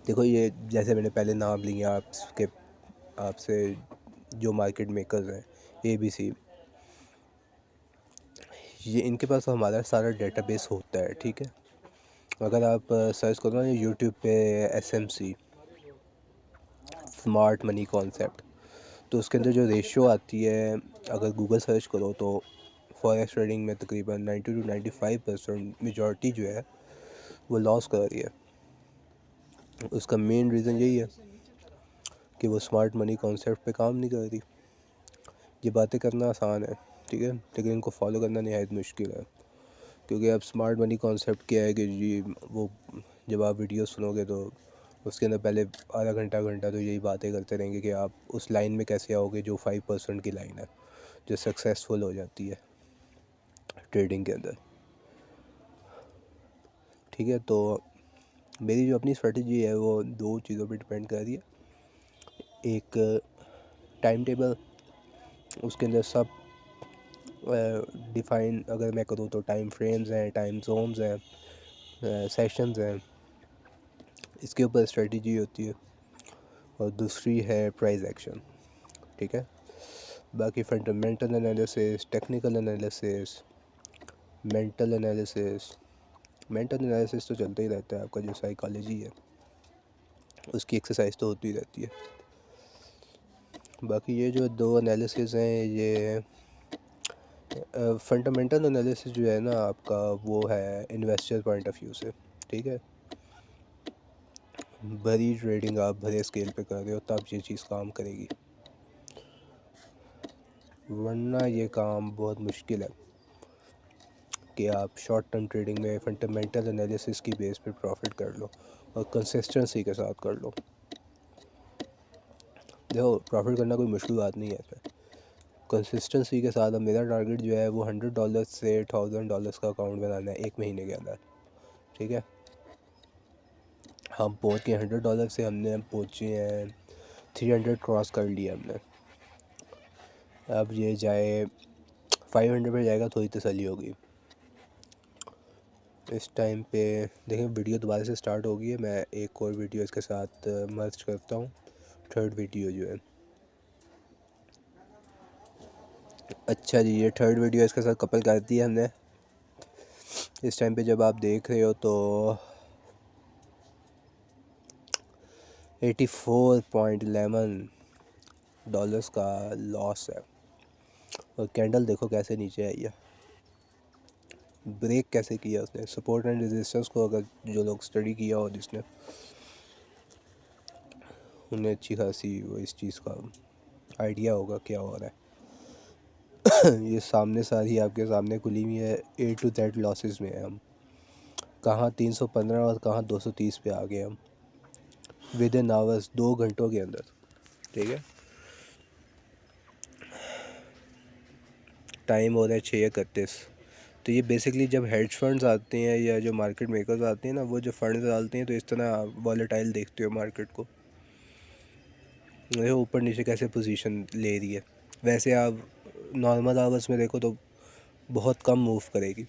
देखो, ये जैसे मैंने पहले नाम लिए आपसे जो मार्केट मेकर्स हैं, ABC, ये इनके पास हमारा सारा डेटाबेस होता है, ठीक है। अगर आप सर्च करो ना यूट्यूब पे SMC, स्मार्ट मनी कॉन्सेप्ट, तो उसके अंदर जो रेशियो आती है, अगर गूगल सर्च करो तो फॉरेक्स ट्रेडिंग में तकरीबन 90 to 95% मेजॉरिटी जो है वो लॉस कर रही है। उसका मेन रीज़न यही है कि वो स्मार्ट मनी कॉन्सेप्ट पे काम नहीं कर रही। ये बातें करना आसान है, ठीक है, लेकिन इनको फॉलो करना निहायत मुश्किल है, क्योंकि अब स्मार्ट मनी कॉन्सेप्ट क्या है कि जी, वो जब आप वीडियो सुनोगे तो उसके अंदर पहले आधा घंटा घंटा तो यही बातें करते रहेंगे कि आप उस लाइन में कैसे आओगे जो 5% की लाइन है, जो सक्सेसफुल हो जाती है ट्रेडिंग के अंदर, ठीक है। तो मेरी जो अपनी स्ट्रेटजी है वो दो चीज़ों पे डिपेंड कर रही है। एक टाइम टेबल, उसके अंदर सब डिफ़ाइन अगर मैं करूँ तो टाइम फ्रेम्स हैं, टाइम जोन्स हैं, सेशंस हैं, इसके ऊपर स्ट्रेटजी होती है। और दूसरी है प्राइस एक्शन, ठीक है। बाकी fundamental analysis, technical analysis, mental analysis, mental analysis तो चलता ही रहता है, आपका जो साइकोलॉजी है उसकी एक्सरसाइज तो होती रहती है। बाकी ये जो दो एनालिसिस हैं, ये फंडामेंटल एनालिसिस जो है ना आपका, वो है इन्वेस्टर पॉइंट ऑफ व्यू से, ठीक है। भरी ट्रेडिंग आप भरे स्केल पे कर रहे हो तब ये चीज़ काम करेगी, वरना ये काम बहुत मुश्किल है कि आप शॉर्ट टर्म ट्रेडिंग में फंडामेंटल एनालिसिस की बेस पे प्रॉफिट कर लो और कंसिस्टेंसी के साथ कर लो। देखो, प्रॉफिट करना कोई मुश्किल बात नहीं है इसमें, कंसिस्टेंसी के साथ। अब मेरा टारगेट जो है वो $100 से $1000 का अकाउंट बनाना है 1 महीने के अंदर, ठीक है। हम पहुँच गए $100 से, हमने पहुँचे हैं 300 क्रॉस कर लिया हमने। अब ये जाए 500 पे जाएगा, थोड़ी तसल्ली होगी। इस टाइम पे देखें, वीडियो दोबारा से स्टार्ट हो गई है, मैं एक और वीडियो इसके साथ मर्ज करता हूँ, थर्ड वीडियो जो है। अच्छा जी, ये थर्ड वीडियो इसके साथ कपल कर दी है हमने। इस टाइम पे जब आप देख रहे हो तो $84.11 का लॉस है, और कैंडल देखो कैसे नीचे आई है, ब्रेक कैसे किया उसने सपोर्ट एंड रेजिस्टेंस को। अगर जो लोग स्टडी किया हो जिसने, उन्हें अच्छी खासी वो इस चीज़ का आइडिया होगा क्या हो रहा है। ये सामने सारी आपके सामने खुली हुई है, A to Z लॉसेस में है हम, कहाँ 315 और कहाँ 230 पे आ गए हम विद इन आवर्स, 2 घंटों के अंदर, ठीक है। टाइम हो रहा है 6:31। तो ये बेसिकली जब हेज फंड्स आते हैं या जो मार्केट मेकर्स आते हैं ना, वो जो फंड्स डालते हैं तो इस तरह वॉलेटाइल देखते हो मार्केट को, देखो ऊपर नीचे कैसे पोजीशन ले रही है। वैसे आप नॉर्मल आवर्स में देखो तो बहुत कम मूव करेगी।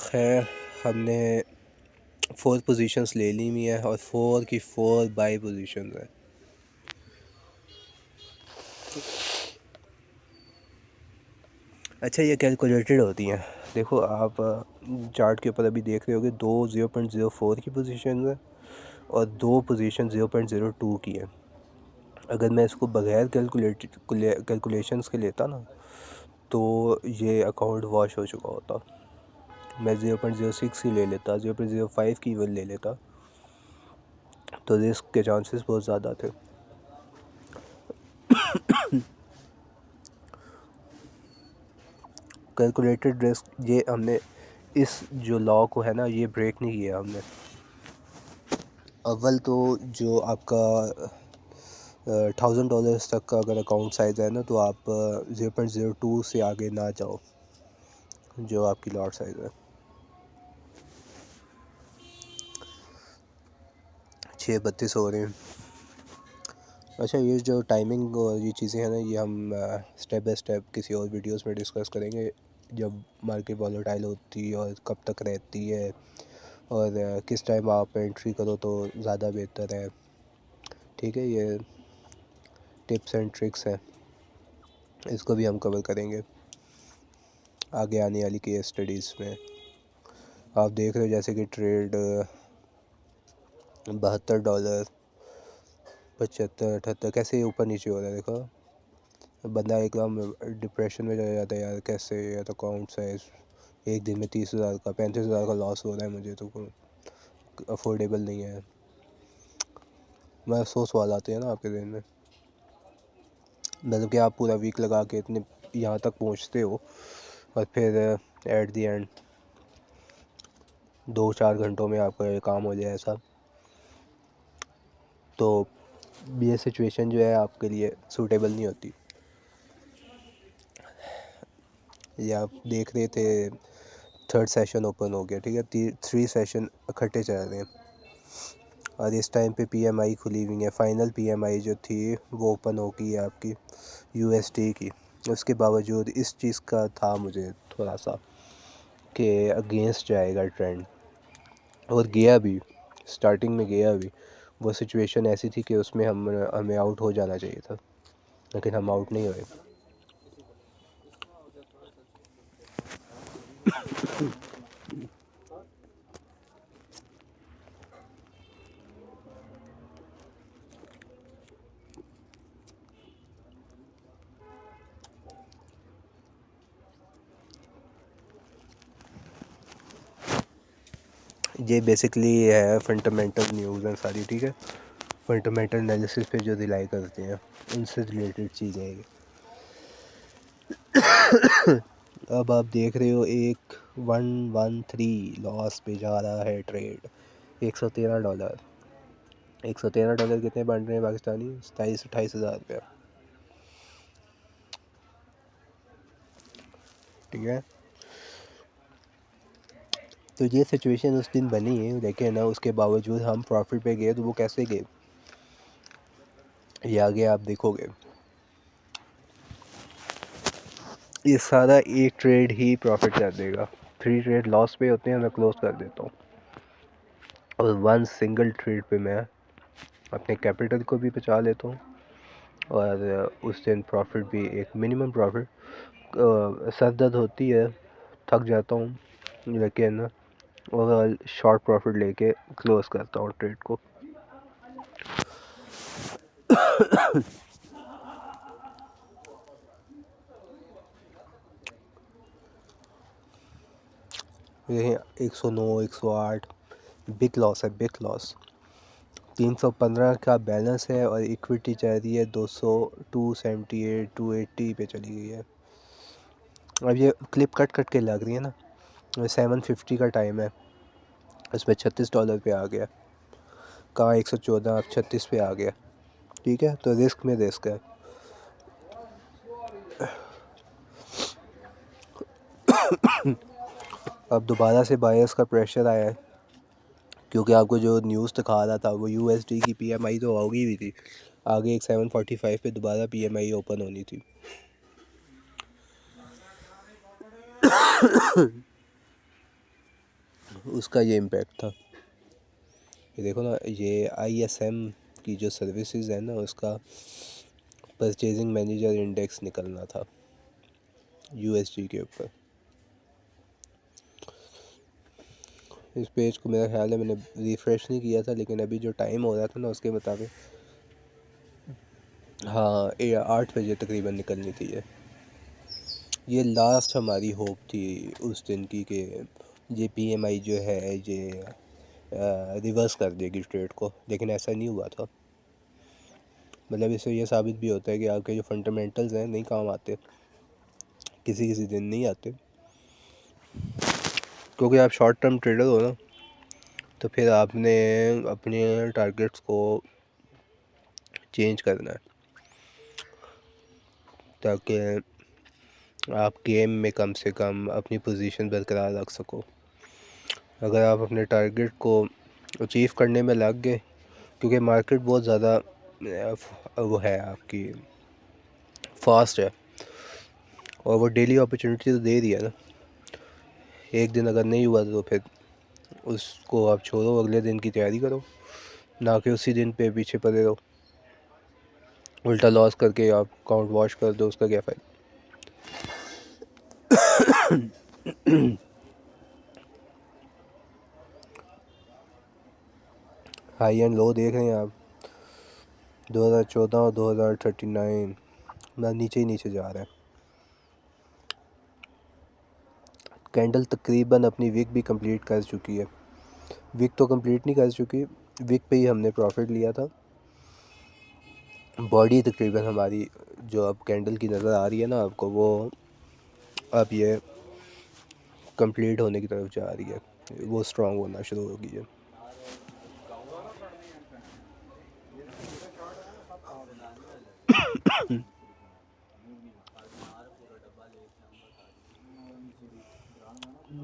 खैर हमने 4 पोजीशंस ले ली हुई है और 4 की 4 बाई पोजीशंस है। अच्छा, ये कैलकुलेटेड होती हैं। देखो आप चार्ट के ऊपर अभी देख रहे होगे 2 0.04 की पोजीशन है और 2 पोजीशन 0.02 की है। अगर मैं इसको बगैर कैलकुलेशंस के लेता ना तो ये अकाउंट वॉश हो चुका होता। मैं 0.06 की ले लेता, 0.05 की इवन ले लेता तो रिस्क के चांसेस बहुत ज़्यादा थे। कैलकुलेटेड रिस्क, ये हमने इस जो लॉ को है ना ये ब्रेक नहीं किया हमने। अव्वल तो जो आपका $1000 तक का अगर अकाउंट साइज़ है ना तो आप 0.02 से आगे ना जाओ जो आपकी लॉट साइज़ है। 6:32 हो रहे हैं। अच्छा, ये जो टाइमिंग और ये चीज़ें हैं ना ये हम स्टेप बाय स्टेप किसी और वीडियोस में डिस्कस करेंगे, जब मार्केट वॉलेटाइल होती है और कब तक रहती है और किस टाइम आप एंट्री करो तो ज़्यादा बेहतर है। ठीक है, ये टिप्स एंड ट्रिक्स हैं, इसको भी हम कवर करेंगे आगे आने वाली केस स्टडीज़ में। आप देख रहे हो जैसे कि ट्रेड $72, 75, 78 कैसे ऊपर नीचे हो रहा है। देखो बंदा एकदम डिप्रेशन में चला जाता है, यार कैसे या तो अकाउंट साइज एक दिन में 30,000 का 35,000 का लॉस हो रहा है, मुझे तो अफोर्डेबल नहीं है। मैं अफसोस सवाल आते हैं ना आपके दिन में, मतलब कि आप पूरा वीक लगा के इतने यहाँ तक पहुँचते हो और फिर एट द एंड 2-4 घंटों में आपका ये काम हो जाए ऐसा, तो ये सिचुएशन जो है आपके लिए सूटेबल नहीं होती। ये आप देख रहे थे 3rd सेशन ओपन हो गया, ठीक है, 3 सेशन इकट्ठे चल रहे हैं और इस टाइम पे पीएमआई खुली हुई है। फाइनल पीएमआई जो थी वो ओपन हो गई है आपकी यूएसडी की। उसके बावजूद इस चीज़ का था मुझे थोड़ा सा कि अगेंस्ट जाएगा ट्रेंड, और गया भी, स्टार्टिंग में गया भी। वो सिचुएशन ऐसी थी कि उसमें हमें आउट हो जाना चाहिए था, लेकिन हम आउट नहीं हुए। ये बेसिकली है फंडामेंटल न्यूज़ हैं सारी, ठीक है, फंडामेंटल एनालिसिस पे जो रिलाई करते हैं उनसे रिलेटेड चीज़ें हैं। अब आप देख रहे हो एक 113 लॉस पे जा रहा है ट्रेड। $113, $113 कितने बन रहे हैं पाकिस्तानी? 27-28 हज़ार रुपया, ठीक है। तो ये सिचुएशन उस दिन बनी है, लेकिन ना उसके बावजूद हम प्रॉफिट पे गए। तो वो कैसे गए ये आगे आप देखोगे। ये सारा एक ट्रेड ही प्रॉफिट कर देगा। 3 ट्रेड लॉस पे होते हैं, मैं क्लोज कर देता हूँ, और 1 सिंगल ट्रेड पे मैं अपने कैपिटल को भी बचा लेता हूँ और उस दिन प्रॉफिट भी एक मिनिमम प्रॉफिट। सर दर्द होती है, थक जाता हूँ, लेकिन ओवरऑल शॉर्ट प्रॉफिट लेके क्लोज करता हूँ ट्रेड को। ये 109, 108 बिग लॉस है, बिग लॉस। 315 का बैलेंस है और इक्विटी चल रही है 200, 278, 280 पे चली गई है। अब ये क्लिप कट कट के लग रही है ना। 750 का टाइम है, इसमें $36 पे आ गया, कहाँ 114, अब 36 पे आ गया, ठीक है, तो रिस्क में रिस्क है। अब दोबारा से बायर्स का प्रेशर आया है, क्योंकि आपको जो न्यूज़ दिखा रहा था वो यूएसडी की पीएमआई तो होगी भी थी, आगे एक 745 पे दोबारा पीएमआई ओपन होनी थी। उसका ये इम्पैक्ट था। ये देखो ना, ये आईएसएम की जो सर्विसेज है ना, उसका परचेजिंग मैनेजर इंडेक्स निकलना था यूएसडी के ऊपर। इस पेज को मेरा ख्याल है मैंने रिफ़्रेश नहीं किया था, लेकिन अभी जो टाइम हो रहा था ना उसके मुताबिक हाँ 8 बजे तकरीबन निकलनी थी। ये लास्ट हमारी होप थी उस दिन की कि ये पीएमआई जो है ये रिवर्स कर देगी ट्रेड को, लेकिन ऐसा नहीं हुआ था। मतलब इससे ये साबित भी होता है कि आपके जो फंडामेंटल्स हैं नहीं काम आते, किसी किसी दिन नहीं आते, क्योंकि आप शॉर्ट टर्म ट्रेडर हो ना, तो फिर आपने अपने टारगेट्स को चेंज करना है ताकि आप गेम में कम से कम अपनी पोजीशन बरकरार रख सको। अगर आप अपने टारगेट को अचीव करने में लग गए, क्योंकि मार्केट बहुत ज़्यादा वो है आपकी फास्ट है, और वो डेली अपॉर्चुनिटी तो दे रही है ना। एक दिन अगर नहीं हुआ तो फिर उसको आप छोड़ो, अगले दिन की तैयारी करो, ना कि उसी दिन पे पीछे पड़े रहो। उल्टा लॉस करके आप अकाउंट वॉश कर दो, उसका क्या फ़ायदा। हाई एंड लो देख रहे हैं आप, 2014 और 2039 ना नीचे ही नीचे जा रहा है। कैंडल तकरीबन अपनी वीक भी कंप्लीट कर चुकी है। वीक तो कंप्लीट नहीं कर चुकी, वीक पे ही हमने प्रॉफिट लिया था। बॉडी तकरीबन हमारी जो अब कैंडल की नज़र आ रही है ना आपको, वो अब ये कंप्लीट होने की तरफ जा रही है, वो स्ट्रांग होना शुरू हो गई है।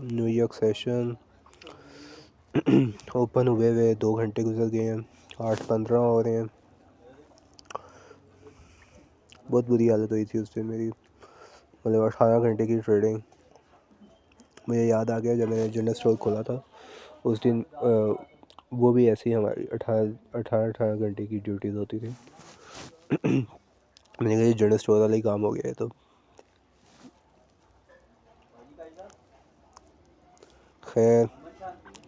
न्यूयॉर्क सेशन ओपन हुए हुए 2 घंटे गुजर गए हैं, 8:15 हो रहे हैं। बहुत बुरी हालत हुई थी उस दिन मेरी, मतलब 18 घंटे की ट्रेडिंग। मुझे याद आ गया जब मैंने जनरल स्टोर खोला था उस दिन, वो भी ऐसे ही हमारी 18 घंटे की ड्यूटीज़ होती थी। मैंने कहा ये जनरल स्टोर वाला ही काम हो गया है। तो खैर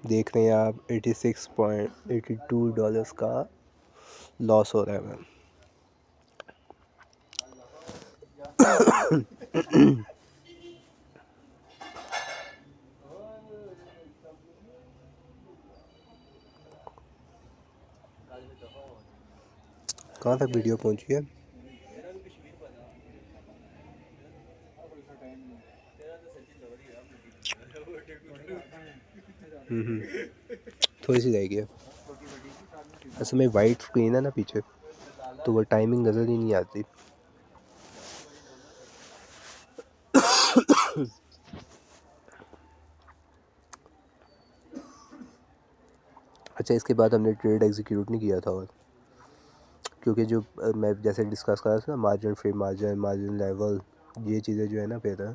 देख रहे हैं आप, $86.82 का लॉस हो रहा है मैम। कहाँ तक वीडियो पहुँची है? थोड़ी सी रह गई है। असल में वाइट स्क्रीन है ना पीछे, तो वो टाइमिंग नज़र ही नहीं आती। अच्छा, इसके बाद हमने ट्रेड एग्जीक्यूट नहीं किया था, और क्योंकि जो मैं जैसे डिस्कस कर रहा था ना, margin, free margin, margin level, ये चीज़ें जो है ना फिर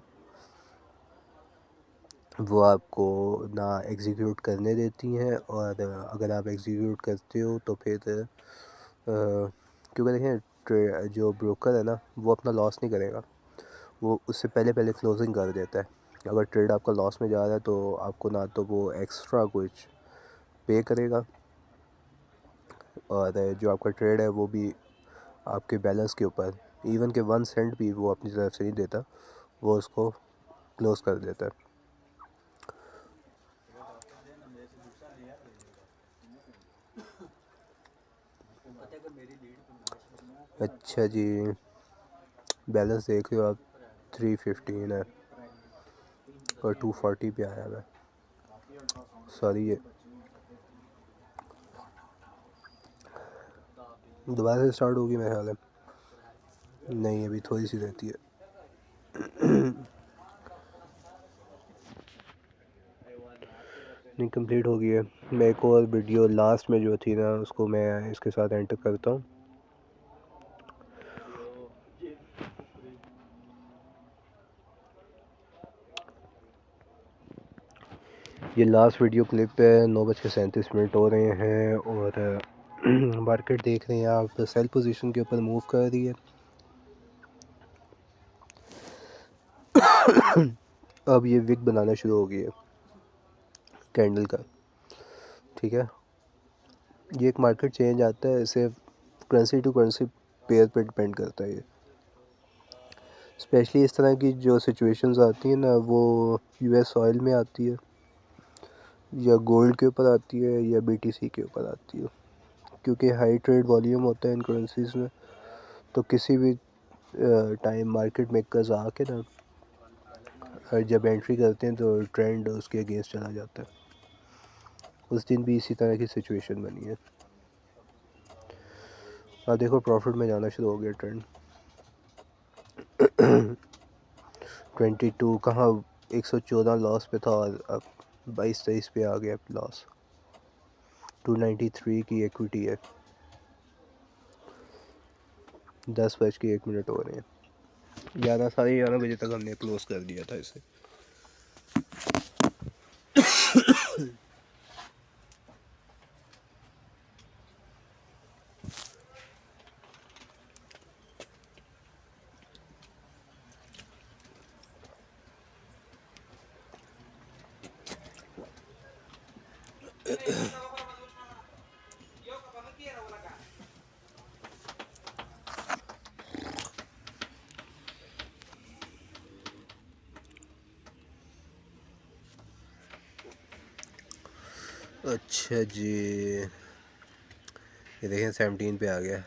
वो आपको ना एग्जीक्यूट करने देती हैं, और अगर आप एग्जीक्यूट करते हो तो फिर क्योंकि देखें जो ब्रोकर है ना वो अपना लॉस नहीं करेगा, वो उससे पहले पहले क्लोजिंग कर देता है। अगर ट्रेड आपका लॉस में जा रहा है तो आपको ना तो वो एक्स्ट्रा कुछ पे करेगा, और जो आपका ट्रेड है वो भी आपके बैलेंस के ऊपर इवन के 1 सेंट भी वो अपनी तरफ से नहीं देता, वो उसको क्लोज़ कर देता है। अच्छा जी, बैलेंस देख रहे हो आप, 315 है और 240 पे आया है। सॉरी, ये दोबारा से स्टार्ट होगी मेरे ख्याल है। नहीं अभी थोड़ी सी रहती है। नहीं कंप्लीट हो गई है। मैं एक और वीडियो लास्ट में जो थी ना उसको मैं इसके साथ एंटर करता हूँ। ये लास्ट वीडियो क्लिप है। 9:37 हो रहे हैं और मार्केट देख रहे हैं आप, सेल पोजीशन के ऊपर मूव कर रही है। अब ये विक बनाना शुरू हो गई है कैंडल का। ठीक है, ये एक मार्केट चेंज आता है, इसे करेंसी टू करेंसी पेयर पे डिपेंड करता है। ये स्पेशली इस तरह की जो सिचुएशंस आती हैं ना वो यूएस ऑयल में आती है, या गोल्ड के ऊपर आती है, या बीटीसी के ऊपर आती है। क्योंकि हाई ट्रेड वॉल्यूम होता है इन करेंसीज में, तो किसी भी टाइम मार्केट मेकर्स आके ना जब एंट्री करते हैं तो ट्रेंड उसके अगेंस्ट चला जाता है। उस दिन भी इसी तरह की सिचुएशन बनी है। अब देखो प्रॉफिट में जाना शुरू हो गया ट्रेंड। 22 कहाँ 114 लॉस पे था और अब 22-23 पे आ गया लॉस। 293 की इक्विटी है। 10:01 हो रहे हैं। 11 साढ़े 11 बजे तक हमने क्लोज कर दिया था इसे। अच्छा जी, ये देखें 17 पे आ गया।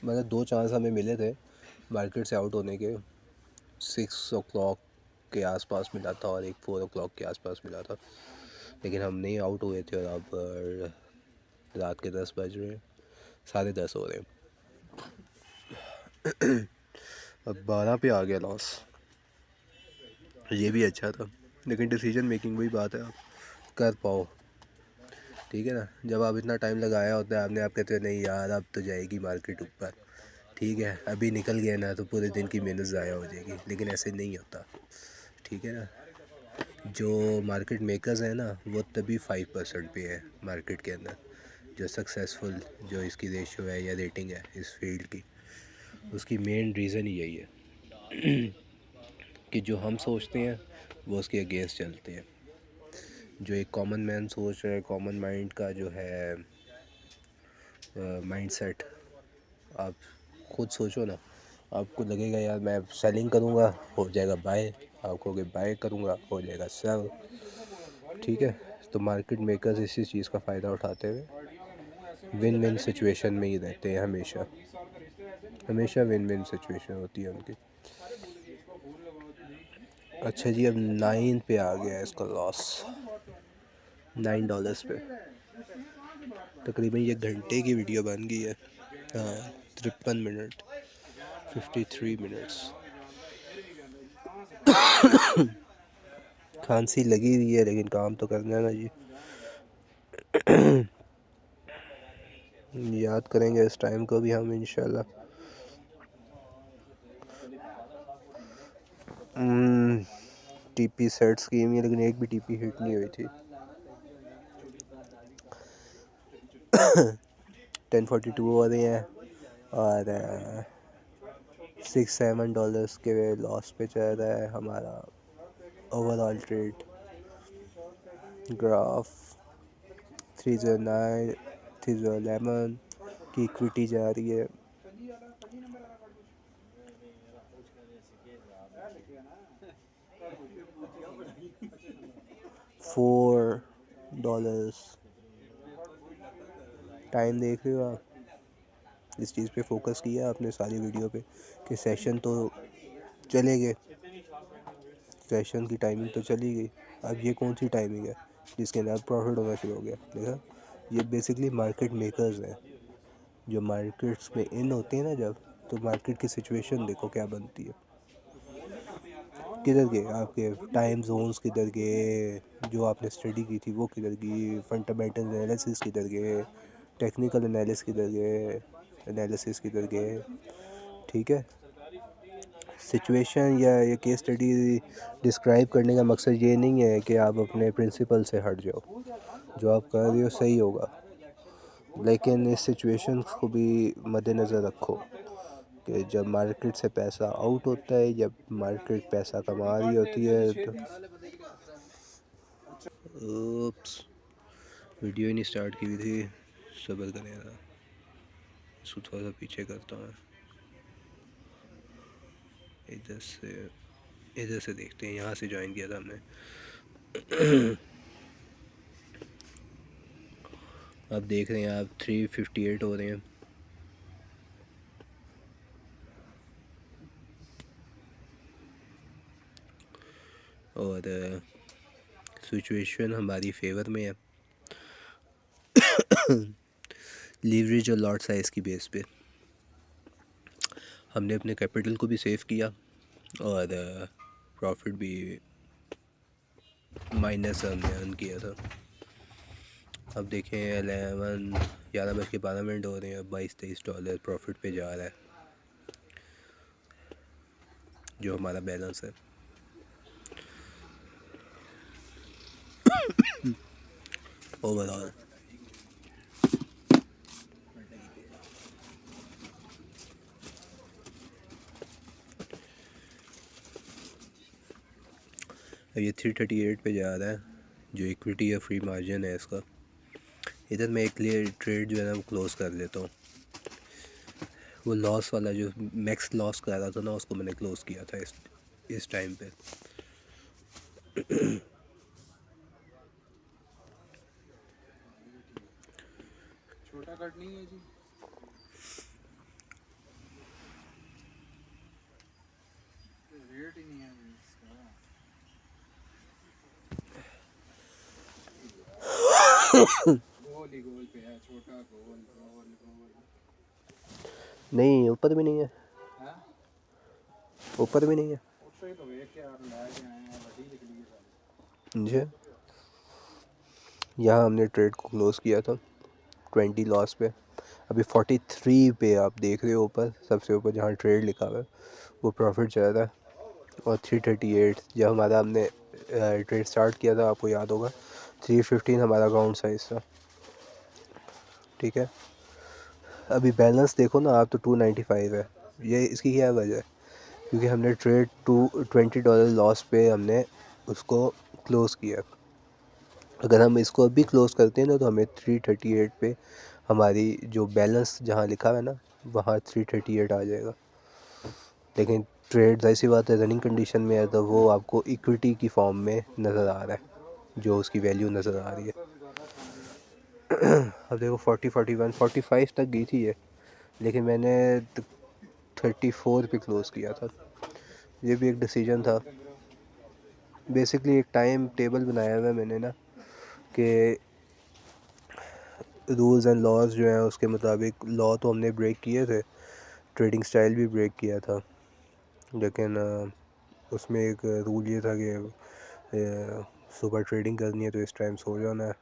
मतलब 2 चांस हमें मिले थे मार्केट से आउट होने के। 6 o'clock के आसपास मिला था और एक 4 o'clock के आसपास मिला था, लेकिन हम नहीं आउट हुए थे। और अब रात के 10 बज रहे हैं, 10:30 हो रहे हैं। अब 12 पे आ गया लॉस। ये भी अच्छा था, लेकिन डिसीजन मेकिंग वही बात है, आप कर पाओ। ठीक है ना, जब आप इतना टाइम लगाया होता है आपने, आप कहते हो नहीं यार अब तो जाएगी मार्केट ऊपर, ठीक है अभी निकल गया ना तो पूरे दिन की मेहनत ज़ाया हो जाएगी, लेकिन ऐसे नहीं होता। ठीक है ना, जो मार्केट मेकर्स हैं ना वो तभी 5% पे है मार्केट के अंदर। जो सक्सेसफुल जो इसकी रेशो है या रेटिंग है इस फील्ड की, उसकी मेन रीज़न ही यही है कि जो हम सोचते हैं वो उसके अगेंस्ट चलते हैं। जो एक कॉमन मैन सोच रहा है, कॉमन माइंड का जो है माइंड सेट, आप खुद सोचो ना, आपको लगेगा यार मैं सेलिंग करूँगा हो जाएगा बाय, आप कहोगे बाय करूँगा हो जाएगा सेल। ठीक है, तो मार्केट मेकर्स इसी चीज़ का फ़ायदा उठाते हुए विन विन सिचुएशन में ही रहते हैं। हमेशा हमेशा विन विन सिचुएशन होती है उनकी। अच्छा जी, अब 9 पे आ गया है इसका लॉस, $9 पे। तकरीबन ये घंटे की वीडियो बन गई है। हाँ 53 मिनट 53 मिनट्स। खांसी लगी हुई है लेकिन काम तो करना है ना जी। याद करेंगे इस टाइम को भी हम इंशाल्लाह। टीपी सेट स्कीम है लेकिन एक भी टीपी हिट नहीं हुई थी। 10:42 हो रहे हैं और $6-7 के लॉस पे चल रहा है हमारा ओवरऑल ट्रेड ग्राफ। 309 311 की इक्विटी जा रही है। $4 टाइम देख रहे हो आप, इस चीज़ पे फोकस किया आपने सारी वीडियो पे कि सेशन तो चले गए, सेशन की टाइमिंग तो चली गई। अब ये कौन सी टाइमिंग है जिसके अंदर प्रॉफिट होना शुरू हो गया। देखा, ये बेसिकली मार्केट मेकर्स हैं। जो मार्केट्स में इन होती है ना जब, तो मार्केट की सिचुएशन देखो क्या बनती है, किधर गए आपके टाइम जोन्स, किधर गए जो आपने स्टडी की थी वो किधर गई, फंडामेंटल एनालिसिस किधर गए, टेक्निकल एनालिसिस किधर गए। ठीक है, सिचुएशन या ये केस स्टडी डिस्क्राइब करने का मकसद ये नहीं है कि आप अपने प्रिंसिपल से हट जाओ, जो आप कर रहे हो सही होगा, लेकिन इस सिचुएशन को भी मद्देनज़र रखो कि जब मार्केट से पैसा आउट होता है, जब मार्केट पैसा कमा रही होती है तो ओप्स, वीडियो ही नहीं स्टार्ट की हुई थी, सब्र करें यार, इसको थोड़ा सा पीछे करता हूँ। इधर से देखते हैं, यहाँ से ज्वाइन किया था हमने। आप देख रहे हैं, आप 358 हो रहे हैं। और सिचुएशन हमारी फेवर में है, लीवरेज और लॉट साइज़ की बेस पे हमने अपने कैपिटल को भी सेव किया और प्रॉफिट भी माइनस हमने अर्न किया था। अब देखें 11:12 हो रहे हैं, अब $22-23 प्रॉफिट पे जा रहा है जो हमारा बैलेंस है। ओवरऑल अब ये 338 पे जा रहा है, जो इक्विटी या फ्री मार्जिन है इसका। इधर मैं एक क्लियर ट्रेड जो है ना वो क्लोज़ कर लेता हूँ। वो लॉस वाला जो मैक्स लॉस कर रहा था ना, उसको मैंने क्लोज़ किया था इस टाइम पे। छोटा कट नहीं है जी, रेट ही नहीं है इसका। गोल ही गोल पे है, छोटा गोल गोल गोल। नहीं, ऊपर भी नहीं है, हाँ ऊपर भी नहीं है उससे ही तो देख के आप ला के आए हैं, वही निकली है सारी। जी। यहाँ हमने ट्रेड को क्लोज़ किया था 20 लॉस पे। अभी 43 पे आप देख रहे हो ऊपर, सबसे ऊपर जहाँ ट्रेड लिखा हुआ है वो प्रॉफिट चल रहा है। और 338 जब हमारा हमने ट्रेड स्टार्ट किया था, आपको याद होगा 315 हमारा अकाउंट साइज था। ठीक है, अभी बैलेंस देखो ना आप, तो 295 है। ये इसकी क्या वजह है? क्योंकि हमने ट्रेड $20 लॉस पे हमने उसको क्लोज़ किया। अगर हम इसको अभी क्लोज़ करते हैं ना, तो हमें 338 पे हमारी जो बैलेंस जहाँ लिखा हुआ है ना, वहाँ 338 आ जाएगा। लेकिन ट्रेड ऐसी बात है, रनिंग कंडीशन में है, तो वो आपको इक्विटी की फॉर्म में नज़र आ रहा है, जो उसकी वैल्यू नज़र आ रही है। अब देखो 40, 41, 45 तक गई थी ये, लेकिन मैंने 34 पे क्लोज़ किया था। ये भी एक डिसीजन था। बेसिकली एक टाइम टेबल बनाया हुआ है मैंने ना, कि रूल्स एंड लॉज जो हैं उसके मुताबिक, लॉ तो हमने ब्रेक किए थे, ट्रेडिंग स्टाइल भी ब्रेक किया था, लेकिन उसमें एक रूल ये था कि सुबह ट्रेडिंग करनी है तो इस टाइम सो जाना है।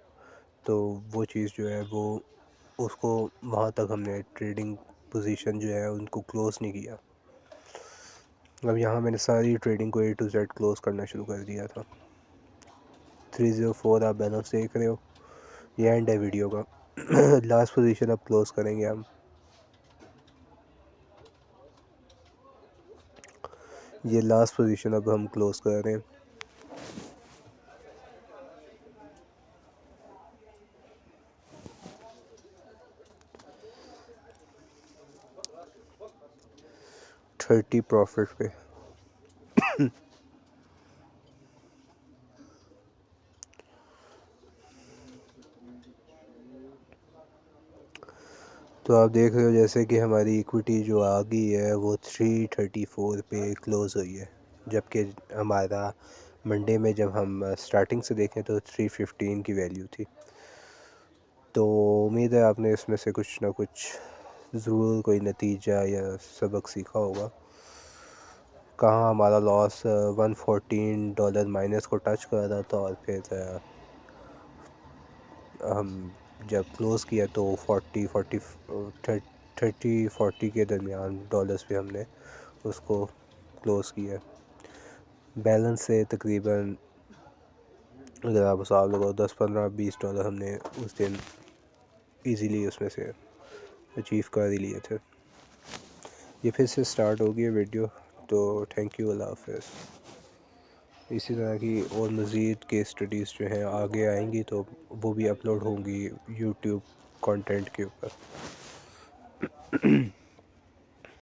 तो वो चीज़ जो है वो, उसको वहाँ तक हमने ट्रेडिंग पोजीशन जो है उनको क्लोज़ नहीं किया। अब यहाँ मैंने सारी ट्रेडिंग को A to Z क्लोज़ करना शुरू कर दिया था। 304 आप बैलेंस देख रहे हो, ये एंड है वीडियो का। लास्ट पोजीशन अब क्लोज़ करेंगे हम। ये लास्ट पोजीशन अब हम क्लोज़ कर रहे हैं। $30 प्रॉफिट पे। तो आप देख रहे हो जैसे कि हमारी इक्विटी जो आ गई है वो 334 पे क्लोज़ हुई है, जबकि हमारा मंडे में जब हम स्टार्टिंग से देखें तो 315 की वैल्यू थी। तो उम्मीद है आपने इसमें से कुछ ना कुछ ज़रूर कोई नतीजा या सबक सीखा होगा। कहाँ हमारा लॉस $114 माइनस को टच कर रहा था और फिर हम जब क्लोज़ किया तो 30-40 के दरमियान डॉलर्स पे हमने उसको क्लोज़ किया। बैलेंस से तकरीबन अगर आप हिसाब लगाओ $10-15-20 हमने उस दिन इजीली उसमें से अचीव कर ही लिए थे। ये फिर से स्टार्ट हो गई है वीडियो, तो थैंक यू, अल्लाह हाफ़िज़। इसी तरह की और मज़ीद केस स्टडीज़ जो हैं आगे आएंगी तो वो भी अपलोड होंगी यूट्यूब कंटेंट के ऊपर।